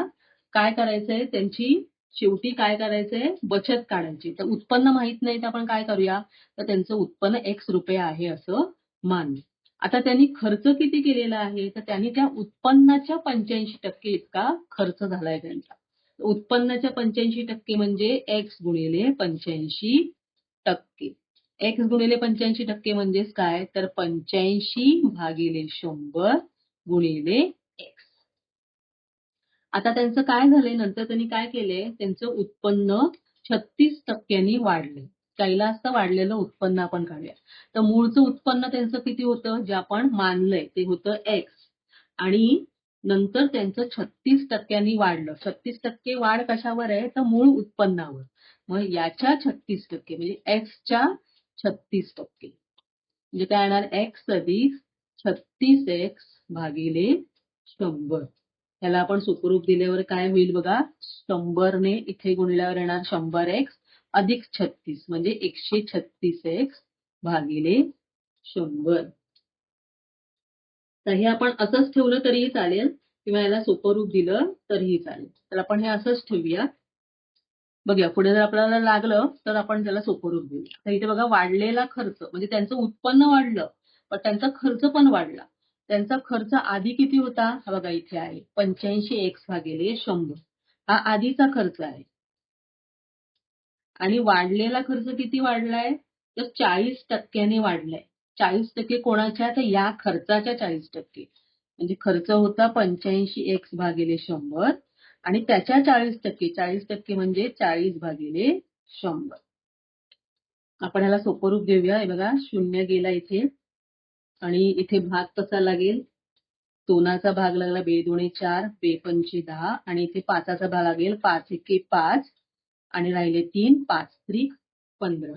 काय करायचंय, त्यांची शेवटी काय करायचंय, बचत काढायची. तर उत्पन्न माहित नाही तर आपण काय करूया, तर त्यांचं उत्पन्न एक्स रुपये आहे असं मानू. आता त्यांनी खर्च किती केलेला आहे, तर त्यांनी त्या उत्पन्नाच्या 85% इतका खर्च झालाय त्यांचा. उत्पन्नाच्या 85% म्हणजे एक्स गुणिले 85%. एक्स गुणिले 85% म्हणजेच काय, तर 85/100 गुणिले एक्स. आता त्यांचं काय झालंय, नंतर त्यांनी काय केलंय, त्यांचं उत्पन्न 36% वाढलंय. कैलासचं वाढलेलं उत्पन्न आपण काढूया. तर मूळचं उत्पन्न त्यांचं किती होतं, जे आपण मानलंय ते होतं एक्स आणि नंतर त्यांचं 36% वाढलं. 36% वाढ कशावर आहे, तर मूळ उत्पन्नावर. मग याच्या 36% म्हणजे एक्सच्या 36%, म्हणजे काय येणार, एक्स अधिक 36x भागिले 100. त्याला आपण सुखरूप दिल्यावर काय होईल बघा, 100ने इथे गुणल्यावर येणार 100x अधिक 36 म्हणजे 136x भागिले 100. तर हे आपण असंच ठेवलं तरीही चालेल किंवा याला सोपं रूप दिलं तरीही चालेल. तर आपण हे असंच ठेवूया. बघूया पुढे जर आपल्याला लागलं तर आपण त्याला सोपं रूप देऊया. तर इथे बघा, वाढलेला खर्च म्हणजे त्यांचं उत्पन्न वाढलं पण त्यांचा खर्च पण वाढला. त्यांचा खर्च आधी किती होता, हा बघा इथे आहे 85x भागिले 100. हा आधीचा खर्च आहे आणि वाढलेला खर्च किती वाढलाय, तर 40%ने वाढलाय. 40% कोणाच्या, तर या खर्चाच्या 40%. म्हणजे खर्च होता 85x भागिले 100 आणि त्याच्या 40% म्हणजे 40/100. आपण ह्याला सोपं रूप देऊया. हे बघा, 0 गेला इथे आणि इथे भाग कसा लागेल, 2चा भाग लागला, 2 4, 2 10 आणि इथे 5चा भाग लागेल, 5 5 आणि राहिले 3, 5 15.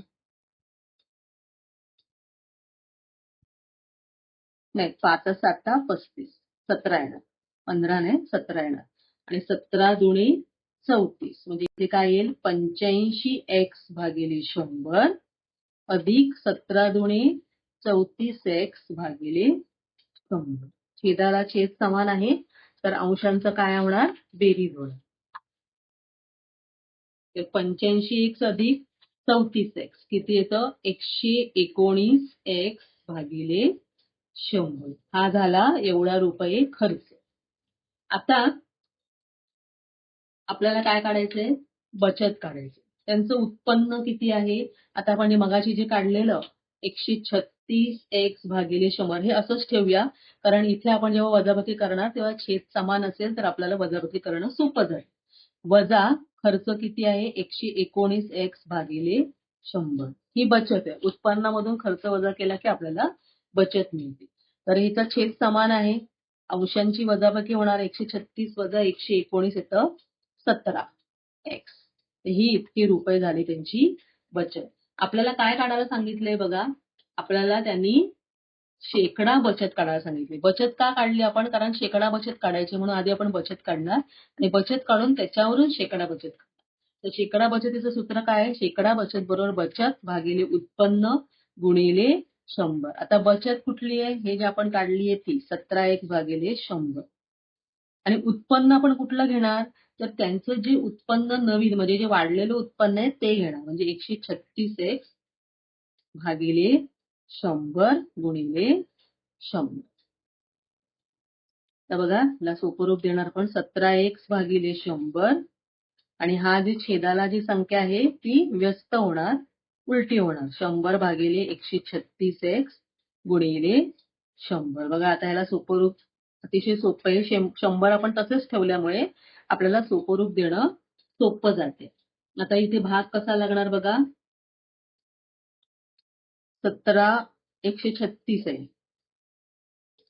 नाही, 5 7 35, 17 येणार. 15 नाही, 17 येणार. आणि 17 दुणे 34 म्हणजे इथे काय येईल, 85x भागिले 100 अधिक 17 दुणे 34x भागिले 100. छेदाला छेद समान आहे, तर अंशांचं काय होणार, बेरीज होणार. 85x अधिक 34x किती येतं, 119x भागिले 100. हा झाला एवढा रुपये खर्च. आता आपल्याला काय काढायचंय, बचत काढायची. त्यांचं उत्पन्न किती आहे, आता आपण मगाशी जे काढलेलं 136x भागिले 100 हे असंच ठेवूया, कारण इथे आपण जेव्हा वजाबाकी करणार तेव्हा छेद समान असेल तर आपल्याला वजाबाकी करणं सोपं जाईल. वजा खर्च किती आहे, 119x भागिले 100. ही बचत आहे. उत्पन्नामधून खर्च वजा केला की आपल्याला बचत मिळते. तर हिचा छेद समान आहे. अंशांची वजाबाकी होणार, 136 वजा 119 येतं 17x. ही इतकी रुपये झाली त्यांची बचत. आपल्याला काय काढायला सांगितलंय बघा, आपल्याला त्यांनी शेकडा बचत काढायला सांगितली. बचत का काढली आपण? कारण शेकडा बचत काढायची म्हणून आधी आपण बचत काढणार आणि बचत काढून त्याच्यावरून शेकडा बचत काढणार. तर शेकडा बचतीचं सूत्र काय आहे? शेकडा बचत बरोबर बचत भागिले उत्पन्न गुणिले 100. आता बचत कुठली आहे? हे जे आपण काढली आहे ती 17x भागिले 100. आणि उत्पन्न आपण कुठलं घेणार? तर त्यांचं जे उत्पन्न नवीन म्हणजे जे वाढलेलं उत्पन्न आहे ते घेणार. म्हणजे 136x भागिले 100 गुणिले 100. तर बघा याला सोपं रूप देणार आपण 17x भागिले 100 आणि हा जे छेदाला जी संख्या आहे ती व्यस्त होणार, उलटी होणार. 100 भागिले 136x गुणिले 100. बघा आता याला सोपं रूप अतिशय सोपं आहे. 100 आपण तसेच ठेवल्यामुळे आपल्याला सोपं रूप देणं सोपं जाते. आता इथे भाग कसा लागणार बघा. 136 आहे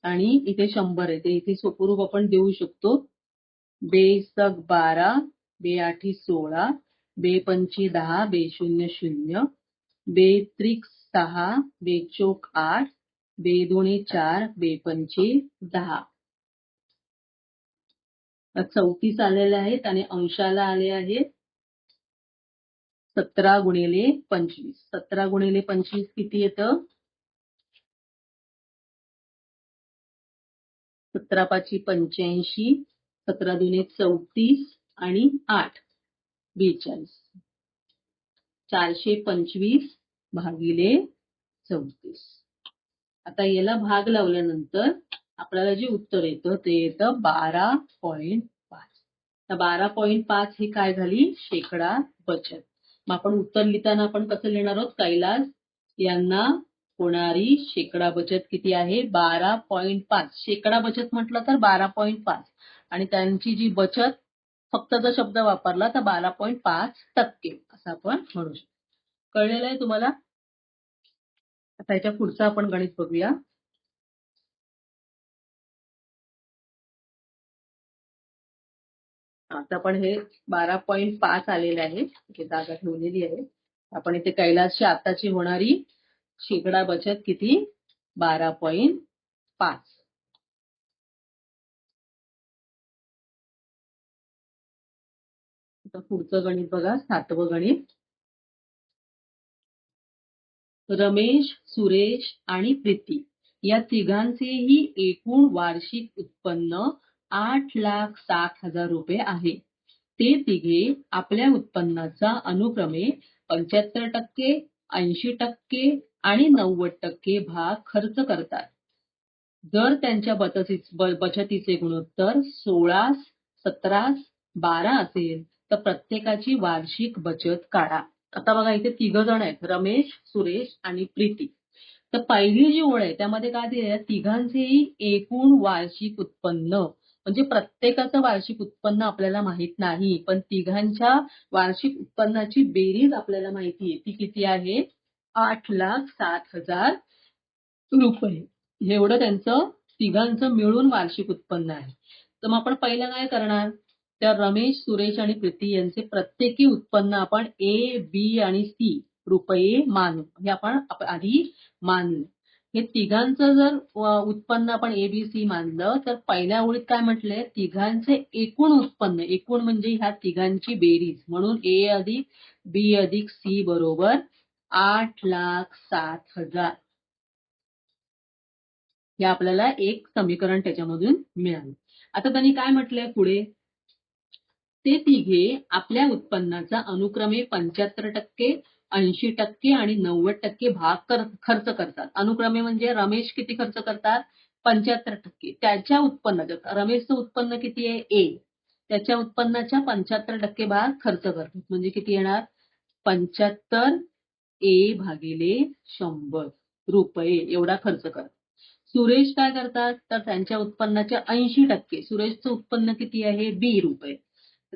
आणि इथे 100 आहे. ते इथे सोपं रूप आपण देऊ शकतो. बेसक 12, बे आठी 16, बे पंची 10, बे शून्य 0, बे त्रिक 6, बे चोक 8, बे दोन्ही 4, बे पंची 10. 34 आलेले आहेत आणि अंशाला आले आहेत 17 गुणिले 25. 17 गुणिले 25 किती येतं? 17 पाची 85, 17 दुने 34 आणि 8 42. 425 भागिले 34. आता याला भाग लावल्यानंतर आपल्याला जे उत्तर येतं ते येतं 12.5. तर 12.5 ही काय झाली? शेकडा बचत. मग आपण उत्तर लिहिताना आपण कसं लिहिणार आहोत? कैलास यांना होणारी शेकडा बचत किती आहे? 12.5. शेकडा बचत म्हटलं तर 12.5 आणि त्यांची जी बचत फक्त जर शब्द वापरला तर 12.5% असं आपण म्हणू शकतो. कळलेलं आहे तुम्हाला? आता याच्या पुढचं आपण गणित बघूया. आता आपण हे 12.5 आलेले आहे. इथे जागा ठेवलेली आहे. आपण इथे कैलासची आताची होणारी शेकडा बचत किती? 12.5. आता पुढचं गणित बघा, 7वं गणित. रमेश, सुरेश आणि प्रीती या तिघांचेही एकूण वार्षिक उत्पन्न 8,60,000 रुपये आहे. ते तिघे आपल्या उत्पन्नाचा अनुक्रमे 75%, 80% आणि 90% भाग खर्च करतात. जर त्यांच्या बचतीचे गुणोत्तर 16, 17, 12 असेल तर प्रत्येकाची वार्षिक बचत काढा. आता बघा इथे 3 जण आहेत, रमेश, सुरेश आणि प्रीती. तर पहिली जी ओळ आहे त्यामध्ये काय दिलंय? तिघांचेही एकूण वार्षिक उत्पन्न. म्हणजे प्रत्येकाचं वार्षिक उत्पन्न आपल्याला माहित नाही, पण तिघांच्या वार्षिक उत्पन्नाची बेरीज आपल्याला माहिती आहे. ती किती आहे? 8,60,000 रुपये. एवढं त्यांचं तिघांचं मिळून वार्षिक उत्पन्न आहे. तर मग आपण पहिलं काय करणार? तर रमेश, सुरेश आणि प्रीती यांचे प्रत्येकी उत्पन्न आपण ए, बी आणि सी रुपये मानू. हे आपण आधी मानलं. हे तिघांचं जर उत्पन्न आपण ए, बी, सी मानलं तर पहिल्या ओळीत काय म्हटलंय? तिघांचे एकूण उत्पन्न. एकूण म्हणजे ह्या तिघांची बेरीज. म्हणून ए अधिक बी अधिक सी बरोबर 8,60,000. हे आपल्याला एक समीकरण त्याच्यामधून मिळालं. आता त्यांनी काय म्हटलंय पुढे? ते तिघे आपल्या उत्पन्नाचा अनुक्रमे 75%, 80% आणि 90% भाग खर्च करतात. अनुक्रमे म्हणजे रमेश किती खर्च करतात? 75%. त्याच्या उत्पन्नाच्या, रमेशचं उत्पन्न किती आहे? ए. त्याच्या उत्पन्नाच्या 75% भाग खर्च करतात. म्हणजे किती येणार? 75 ए भागिले 100 रुपये एवढा खर्च करतात. सुरेश काय करतात? तर त्यांच्या उत्पन्नाच्या 80%. सुरेशचं उत्पन्न किती आहे? बी रुपये.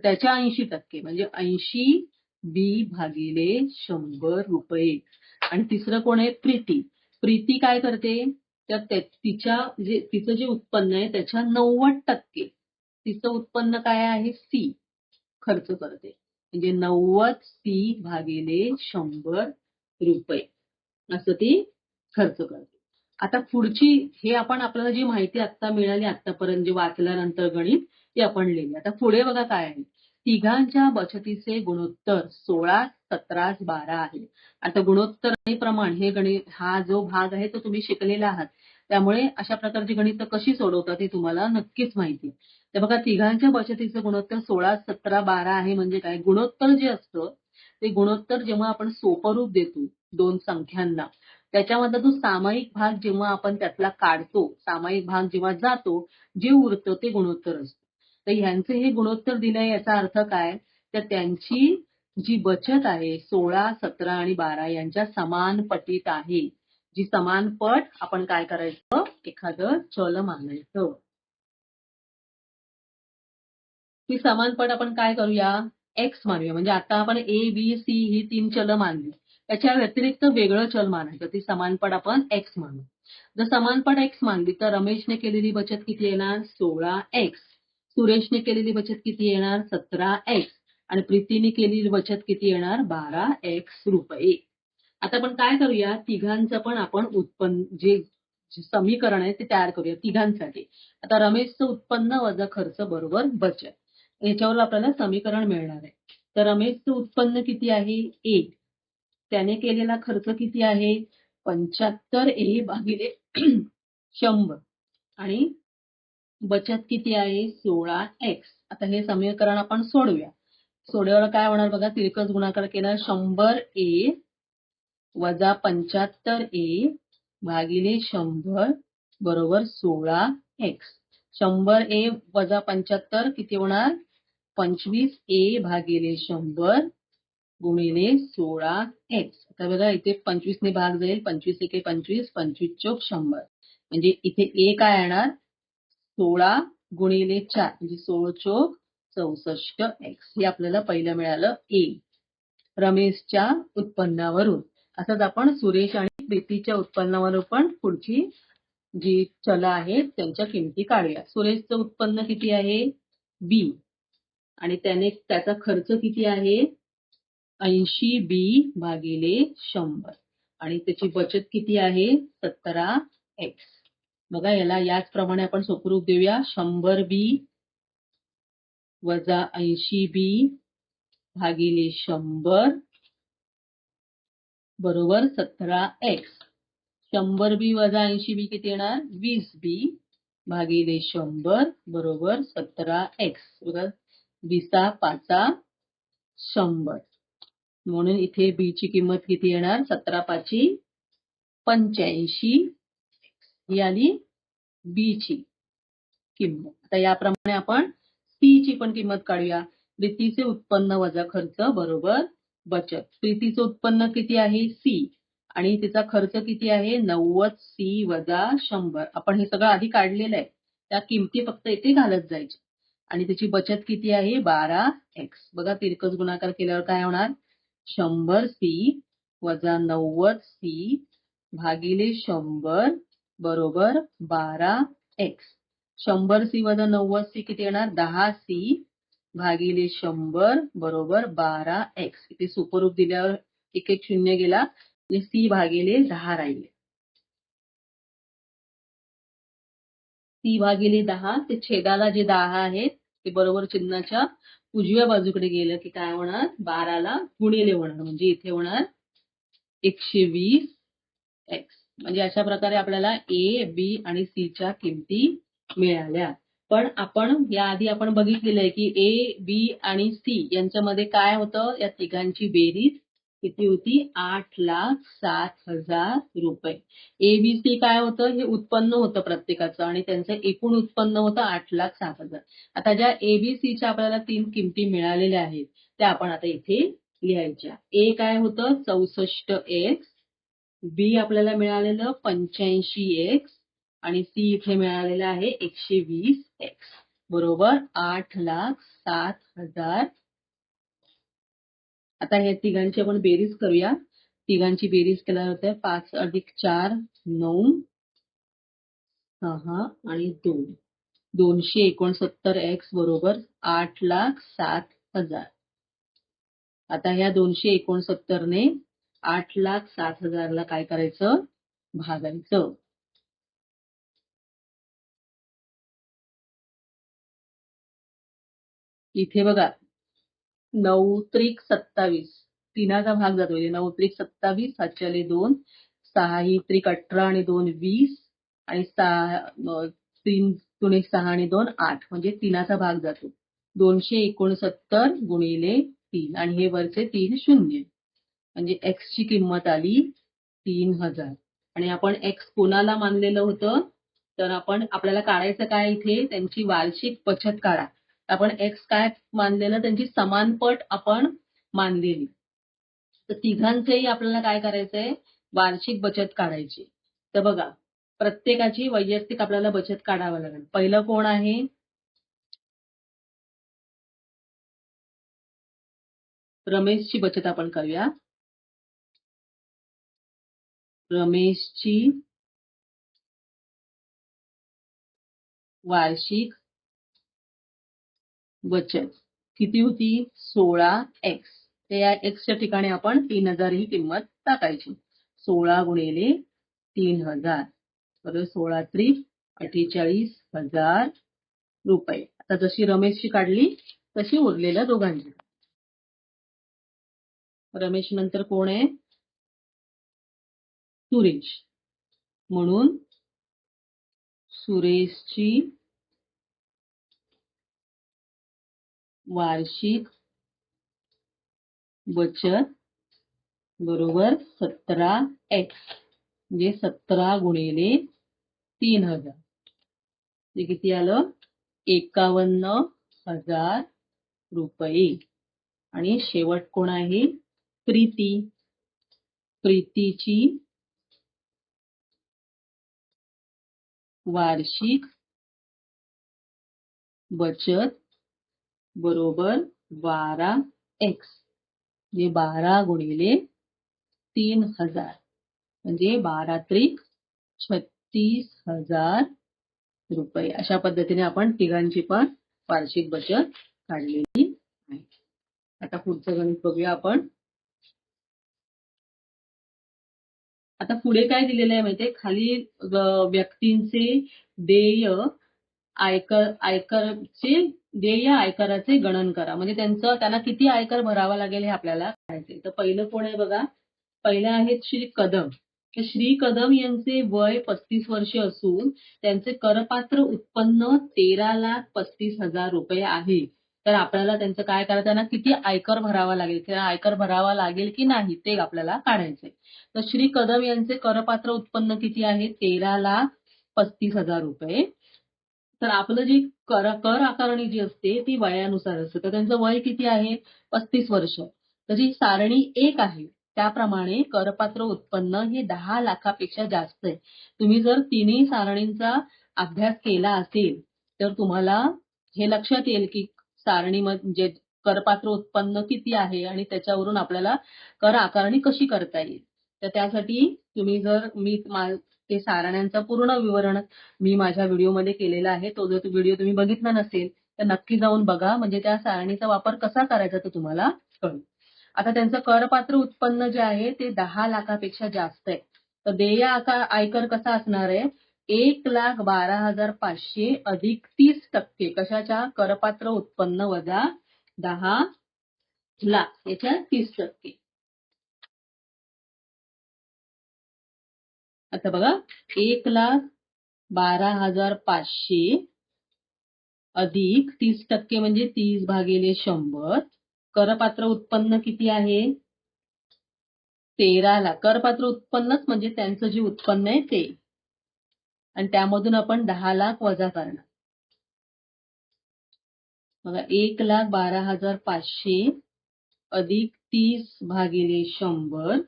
त्याच्या 80% म्हणजे 80 बी भागिले 100 रुपये. आणि तिसरं कोण आहे? प्रीती. प्रीती काय करते? तर तिचं जे उत्पन्न आहे त्याच्या 90% तिचं उत्पन्न काय आहे? सी खर्च करते. म्हणजे 90 सी भागिले 100 रुपये असं ती खर्च करते. आता पुढची हे आपण आपल्याला जी माहिती आता मिळाली आतापर्यंत जे वाचल्यानंतर गणित ते आपण लिहिले. आता पुढे बघा काय आहे. तिघांच्या बचतीचे गुणोत्तर 16, 17, 12 आहे. आता गुणोत्तर आणि प्रमाण हे गणित हा जो भाग आहे तो तुम्ही शिकलेला आहात. त्यामुळे अशा प्रकारची गणितं कशी सोडवतात हे तुम्हाला नक्कीच माहिती आहे. तर बघा तिघांच्या बचतीचं गुणोत्तर 16, 17, 12 आहे म्हणजे काय? गुणोत्तर जे असतं ते गुणोत्तर जेव्हा आपण सोपरूप देतो दोन संख्यांना त्याच्यामधला जो सामायिक भाग जेव्हा आपण त्यातला काढतो, सामायिक भाग जेव्हा जातो, जे उरतं ते गुणोत्तर असतं. तर ह्यांचे हे गुणोत्तर दिलंय याचा अर्थ काय? तर त्यांची जी बचत आहे 16, 17 आणि 12 यांच्या समान पटीत आहे. जी समान पट आपण काय करायचं? एखादं चल मानायचं. ती समान पट आपण काय करूया? एक्स मानूया. म्हणजे आता आपण ए, बी, सी ही 3 चलं मानली. त्याच्या व्यतिरिक्त वेगळं चल मानायचं. ती समानपट आपण एक्स मानू. जर समानपट एक्स मानली तर रमेशने केलेली बचत किती येणार? 16x. सुरेशने केलेली बचत किती येणार? 17x. आणि प्रीतीने केलेली बचत किती येणार? 12x रुपये. आता आपण काय करूया? तिघांचं पण आपण उत्पन्न जे समीकरण आहे ते तयार करूया तिघांसाठी. आता रमेशचं उत्पन्न वजा खर्च बरोबर बचत. याच्यावर आपल्याला समीकरण मिळणार आहे. तर रमेशचं उत्पन्न किती आहे? 1. त्याने केलेला खर्च किती आहे? 75A भागिले 100 आणि बचत किती आहे? 16x. आता हे समीकरण आपण सोडवूया. सोडवल्यावर काय होणार बघा? तिरकस गुणाकार केला 100A वजा 75A भागिले 100 बरोबर 16x. 100A वजा 75 किती होणार? 25A भागिले 100 गुणिले 16x. आता बघा इथे 25 ने भाग जाईल. 25 एके 25, 25 चोक 100. म्हणजे इथे A काय येणार? 16 गुणिले 4 म्हणजे 16 चोक 64x. हे आपल्याला पहिलं मिळालं A. रमेशच्या उत्पन्नावरून. असंच आपण सुरेश आणि प्रीतीच्या उत्पन्नावरून पण पुढची जी चलं आहेत त्यांच्या किमती काढूया. सुरेशचं उत्पन्न किती आहे? B. आणि त्याने त्याचा खर्च किती आहे? 80B भागिले 100 आणि त्याची बचत किती आहे? 17x. बघा याला याचप्रमाणे आपण सोपरूप देऊया. 100B वजा 80B भागिले 100 बरोबर 17x. 100B वजा 80B किती येणार? 20B भागिले 100 बरोबर 17x. बघा 20 पाचा 100. म्हणून इथे B ची किंमत किती येणार? 17 पाची 85. ही आली B ची किंमत. आता याप्रमाणे आपण C ची पण किंमत काढूया. प्रीतीचे उत्पन्न वजा खर्च बरोबर बचत. प्रीतीचं उत्पन्न किती आहे? C. आणि तिचा खर्च किती आहे? 90C वजा 100. आपण हे सगळं आधी काढलेलं आहे. त्या किमती फक्त इथे घालत जायच्या. आणि त्याची बचत किती आहे? 12x. बघा तिरकस गुणाकार केल्यावर काय होणार? 100C वजा 90C भागिले 100 बरोबर 12x. 100C वजा 90C किती येणार? 10C भागिले 100 बरोबर 12x. इथे सुपरूप दिल्यावर एक एक शून्य गेला आणि C भागिले 10 राहिले. C भागिले 10 ते छेदाला जे 10 आहेत ते बरोबर चिन्हाच्या उजव्या बाजूकडे गेलं की काय होणार? 12ला गुणिले होणार म्हणजे इथे होणार 120x. म्हणजे अशा प्रकारे आपल्याला A, B आणि C च्या किमती मिळाल्या. पण आपण याआधी आपण बघितलेलं आहे की A, B आणि C यांच्यामध्ये काय होतं? या तिघांची बेरीज किती होती? 8,07,000 रुपये. ABC काय होतं? हे उत्पन्न होतं प्रत्येकाचं आणि त्यांचं एकूण उत्पन्न होतं 8,07,000. आता ज्या ABCच्या आपल्याला 3 किमती मिळालेल्या आहेत त्या आपण आता इथे लिहायच्या. A काय होतं? 64x. B आपल्याला मिळालेलं 85x आणि C इथे मिळालेलं आहे 120x. बरोबर 8,07,000. आता हे तिघांची आपण बेरीज करूया. तिघांची बेरीज केल्यानंतर 5 अधिक 4 9 6 आणि 2 269x बरोबर 8,07,000. आता ह्या 269 ने 8,07,000 ला काय करायचं? भागायचं. इथे बघा 9 त्रिक 27 तीनाचा भाग जातो. 9 त्रिक 27 हातच्याले 2 6 ही त्रिक 18 आणि 2 20 आणि 3 दुणे 6 आणि 2 8 म्हणजे तीनाचा भाग जातो. 269 गुणिले 3 आणि हे वरचे 3 शून्य म्हणजे एक्स ची किंमत आली 3000. आणि आपण एक्स कोणाला मानलेलं होतं तर आपल्याला काढायचं काय इथे त्यांची वार्षिक बचत काढा. आपण एक्स काय मानलेलं त्यांची समानपट आपण मानलेली. तर तिघांचेही आपल्याला काय करायचंय वार्षिक बचत काढायची. तर बघा प्रत्येकाची वैयक्तिक आपल्याला बचत काढावं लागेल. पहिलं कोण आहे रमेशची बचत आपण करूया. रमेशची वार्षिक बचत किती होती 16x. ते या एक्सच्या ठिकाणी आपण 3000 ही किंमत टाकायची. 16 गुणिले 3000 बरोबर 16 त्रिक 48,000 रुपये. आता जशी रमेशची काढली तशी उरलेल्या दोघांची. रमेश नंतर कोण आहे सुरेश. म्हणून सुरेशची वार्षिक बचत बरोबर 17x म्हणजे 17 गुणिले 3000 ते किती आलं 51,000 रुपये. आणि शेवट कोण आहे प्रीती. प्रीतीची वार्षिक बचत बरोबर 12x म्हणजे 12 गुणिले 3000 म्हणजे 12 त्रिक 36,000 रुपये. अशा पद्धतीने आपण तिघांची पण वार्षिक बचत काढलेली आहे. आता पुढचं गणित बघूया आपण. आता पुढे काय दिलेलं आहे माहितीये खाली व्यक्तींचे देय आयकरचे देय आयकराचे गणन करा. म्हणजे त्यांना किती आयकर भरावा लागेल हे आपल्याला काढायचे. तर पहिलं कोण आहे बघा पहिले आहेत श्री कदम. तर श्री कदम यांचे वय 35 वर्ष असून त्यांचे करपात्र उत्पन्न 13,35,000 रुपये आहे. तर आपल्याला त्यांचं काय करायचं त्यांना किती आयकर भरावा लागेल किंवा आयकर भरावा लागेल की नाही ते आपल्याला काढायचंय. तर श्री कदम यांचे करपात्र उत्पन्न किती आहे 13,35,000 रुपये. तर आपलं जी कर आकारणी जी असते ती वयानुसार असते. तर त्यांचं वय किती आहे 35 वर्ष. तर जी सारणी 1 आहे त्याप्रमाणे करपात्र उत्पन्न हे 10 लाखापेक्षा जास्त आहे. तुम्ही जर तिन्ही सारणींचा अभ्यास केला असेल तर तुम्हाला हे लक्षात येईल की सारणी म्हणजे करपात्र उत्पन्न किती आहे आणि त्याच्यावरून आपल्याला कर आकारणी कशी करता येईल. तर त्यासाठी तुम्ही जर ते सारण्यांचं पूर्ण विवरण मी माझ्या व्हिडिओमध्ये केलेला आहे. तो जर व्हिडिओ तुम्ही बघितला नसेल तर नक्की जाऊन बघा. म्हणजे त्या सारणीचा वापर कसा करायचा ते तुम्हाला कळेल. आता त्यांचं करपात्र उत्पन्न जे आहे ते 10 लाखापेक्षा जास्त आहे. तर देय आयकर कसा असणार आहे 1,12,500 अधिक 30% कशाच्या करपात्र उत्पन्न वजा 10 लाख याच्या 30%. आता बघा 1,12,500 अधिक 30% म्हणजे 30 भागिले 100. करपात्र उत्पन्न किती आहे 13 लाख. करपात्र उत्पन्नच म्हणजे त्यांचं जे उत्पन्न आहे ते आणि त्यामधून आपण 10 लाख वजा करणार. बघा 1,12,500 अधिक 30 भागिले 100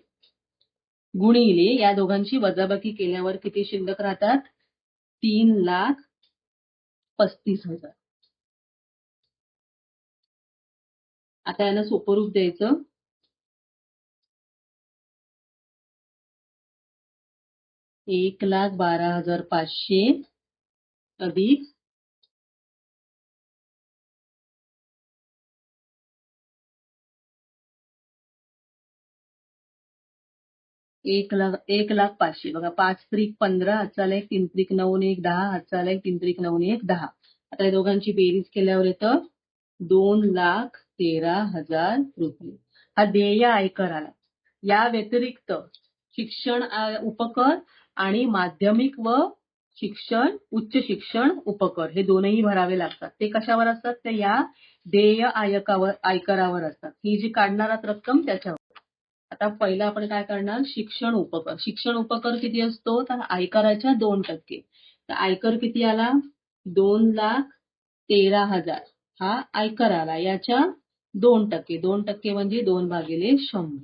गुणिले या दोघांची वजाबाकी केल्यावर किती शिल्लक राहतात 3,35,000. आता यांना सोपं रूप द्यायचं. 1,12,500 अधिक 1,05,000 बघा 5 त्रिक 15 हातचा लेख 3 त्रिक 9 1 10 हातचा लेख 3 त्रिक 9 1 10. आता या दोघांची बेरीज केल्यावर येतं 2,13,000 हा देय आयकर आला. या व्यतिरिक्त शिक्षण उपकर आणि माध्यमिक व उच्च शिक्षण उपकर हे दोनही भरावे लागतात. ते कशावर असतात? ते या देय आयकरावर असतात. ही जी काढणार रक्कम त्याच्यावर. आता पहिलं आपण काय करणार? शिक्षण उपकर. शिक्षण उपकर किती असतो? तर आयकराच्या 2%. तर आयकर किती आला? 2,13,000 हा आयकर आला. याच्या 2%. 2% म्हणजे 2/100.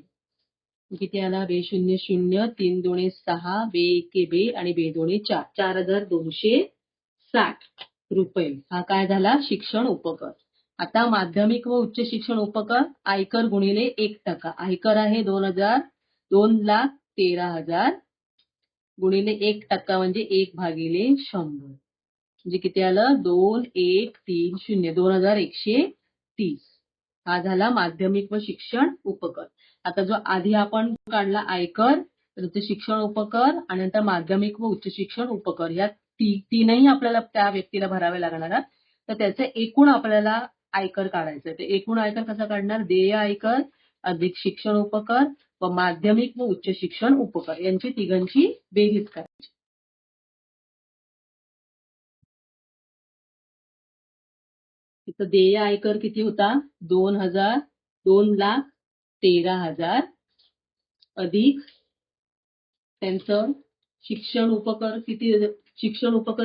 किती आला? 2,000, 3 दुणे 6, 2 आणि 2 4. 4,260 रुपये हा काय झाला? शिक्षण उपकर. आता माध्यमिक व उच्च शिक्षण उपकर आयकर गुणिले 1%. आयकर आहे 2,13,000 गुणिले 1% म्हणजे 1/100. म्हणजे किती आलं? 2,130. 2,130 हा झाला माध्यमिक व शिक्षण उपकर. आता जो आधी आपण काढला आयकर, नंतर शिक्षण उपकर आणि नंतर माध्यमिक व उच्च शिक्षण उपकर या तीनही आपल्याला त्या व्यक्तीला भरावे लागणार. तर त्याचे एकूण आपल्याला आयकर काढायचं. तर एकूण आयकर कसा काढणार? देय आयकर अधिक शिक्षण उपकर व माध्यमिक व उच्च शिक्षण उपकर यांची तिघांची बेरीज करायची. तिथं देय आयकर किती होता? 2,13,000 अधिक त्यांचं शिक्षण उपकर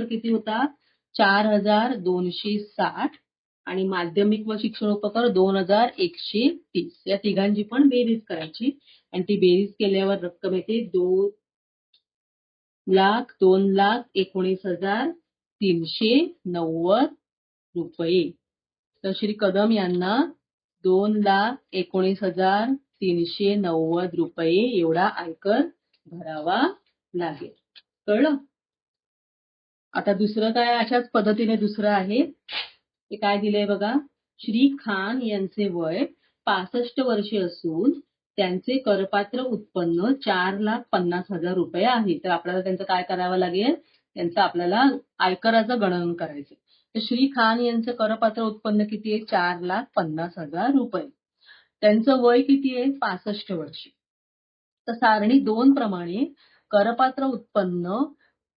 किती होता? 4,260 आणि माध्यमिक व शिक्षण उपकर 2,130. या तिघांची पण बेरीज करायची आणि ती बेरीज केल्यावर रक्कम येते 2,19,390 रुपये. तर श्री कदम यांना 2,19,390 रुपये एवढा आयकर भरावा लागेल. कळलं? आता दुसरं काय? अशाच पद्धतीने दुसरं आहे. ते काय दिलंय बघा. श्री खान यांचे वय 65 वर्षे असून त्यांचे करपात्र उत्पन्न 4,50,000 रुपये आहे. तर आपल्याला त्यांचं काय करावं लागेल? त्यांचं आपल्याला आयकराचं गणन करायचं. तर श्री खान यांचं करपात्र उत्पन्न किती आहे? 4,50,000 रुपये. त्यांचं वय किती आहे? 65 वर्षे. तर सारणी 2 प्रमाणे करपात्र उत्पन्न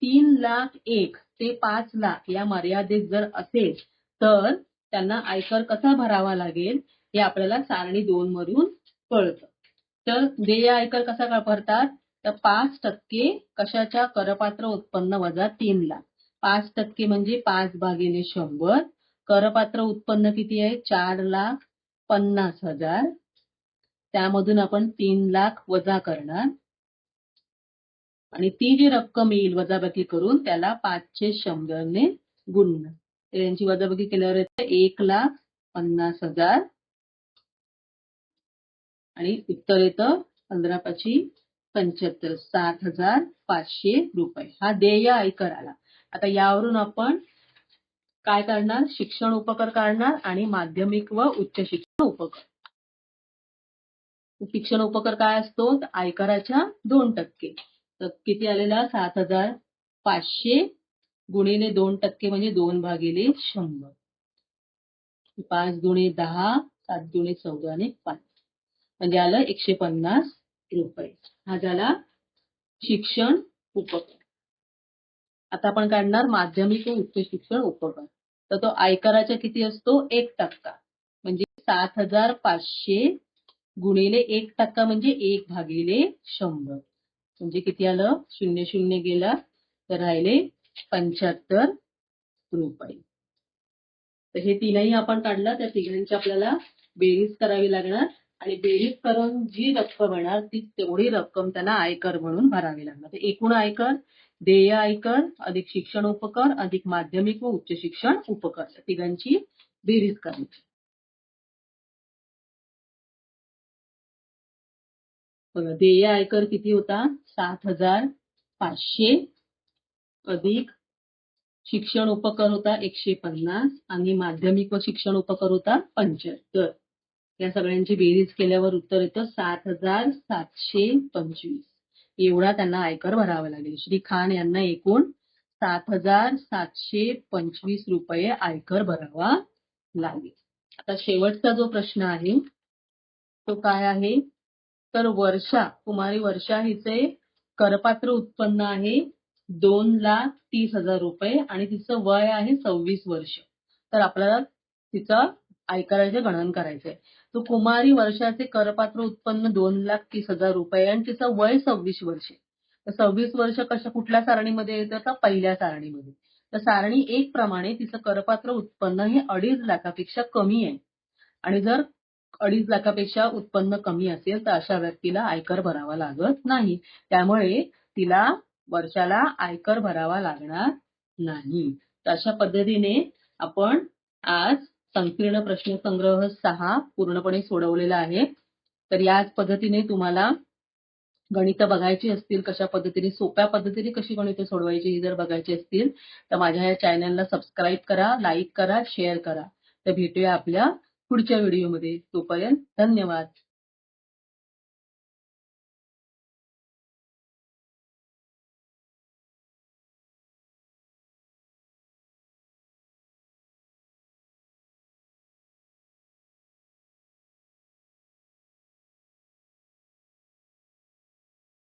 3,01,000 ते 5,00,000 या मर्यादेत जर असेल तर त्यांना आयकर कसा भरावा लागेल हे आपल्याला सारणी 2 मधून कळतं. तर देय आयकर कसा भरतात? तर 5% कशाच्या? करपात्र उत्पन्न वजा 3,00,000. 5% म्हणजे 5/100. करपात्र उत्पन्न किती आहे? 4,50,000. त्यामधून आपण 3,00,000 वजा करणार आणि ती जी रक्कम येईल वजाबाकी करून त्याला 5/100 ने गुणणार. तर यांची वजाबाकी केल्यावर येते 1,50,000 आणि उत्तर येतं 15×5 = 7,500 रुपये. हा देय आयकर आला. आता यावरून आपण काय करणार? शिक्षण उपकर काढणार आणि माध्यमिक व उच्च शिक्षण उपकर. शिक्षण उपकर काय असतो? आयकराच्या 2%. तर किती आलेला? 7,500 गुणिले 2% म्हणजे 2/100. 5 दुणे 10, 7 दुणे 14 आणि 5 म्हणजे आलं 150 रुपये. हा झाला शिक्षण उपकर. आता आपण काढणार माध्यमिक व उच्च शिक्षण उपकर. तर तो आयकराचा किती असतो? 1% म्हणजे 7,500 गुणिले 1% म्हणजे 1/100 म्हणजे किती आलं? 0 गेला तर राहिले 75 रुपये. तर हे तीनही आपण काढला. त्या तिघांची आपल्याला बेरीज करावी लागणार आणि बेरीज करून जी रक्कम येणार ती तेवढी रक्कम त्यांना आयकर म्हणून भरावी लागणार. तर एकूण आयकर देय आयकर अधिक शिक्षण उपकर अधिक माध्यमिक व उच्च शिक्षण उपकर तिघांची बेरीज करायची. देय आयकर किती होता? 7,500 अधिक शिक्षण उपकर होता 150 आणि माध्यमिक व शिक्षण उपकर होता 75. या सगळ्यांची बेरीज केल्यावर उत्तर येतं 7,725. एवढा त्यांना आयकर भरावा लागेल. श्री खान यांना एकूण 7,725 रुपये आयकर भरावा लागेल. आता शेवटचा जो प्रश्न आहे तो काय आहे? तर कुमारी वर्षा हिचे करपात्र उत्पन्न आहे 2,30,000 रुपये आणि तिचं वय आहे 26 वर्ष. तर आपल्याला तिचं आयकराचे गणन करायचंय. तर कुमारी वर्षाचे करपात्र उत्पन्न 2,30,000 रुपये आणि तिचं वय 26 वर्ष. तर 26 वर्ष कुठल्या सारणीमध्ये येतं? तर पहिल्या सारणीमध्ये. तर सारणी 1 प्रमाणे तिचं करपात्र उत्पन्न हे 2.5 लाखापेक्षा कमी आहे. आणि जर 2.5 लाखापेक्षा उत्पन्न कमी असेल तर अशा व्यक्तीला आयकर भरावा लागत नाही. त्यामुळे तिला वर्षाला आयकर भरावा लागणार नाही. तर अशा पद्धतीने आपण आज संकीर्ण प्रश्नसंग्रह 6 पूर्णपणे सोडवलेला आहे. तर याच पद्धतीने तुम्हाला गणितं बघायची असतील, कशा पद्धतीने सोप्या पद्धतीने कशी गणितं सोडवायची ही जर बघायची असतील तर माझ्या या चॅनलला सबस्क्राईब करा, लाईक करा, शेअर करा. तर भेटूया आपल्या पुढच्या व्हिडिओमध्ये. तोपर्यंत धन्यवाद.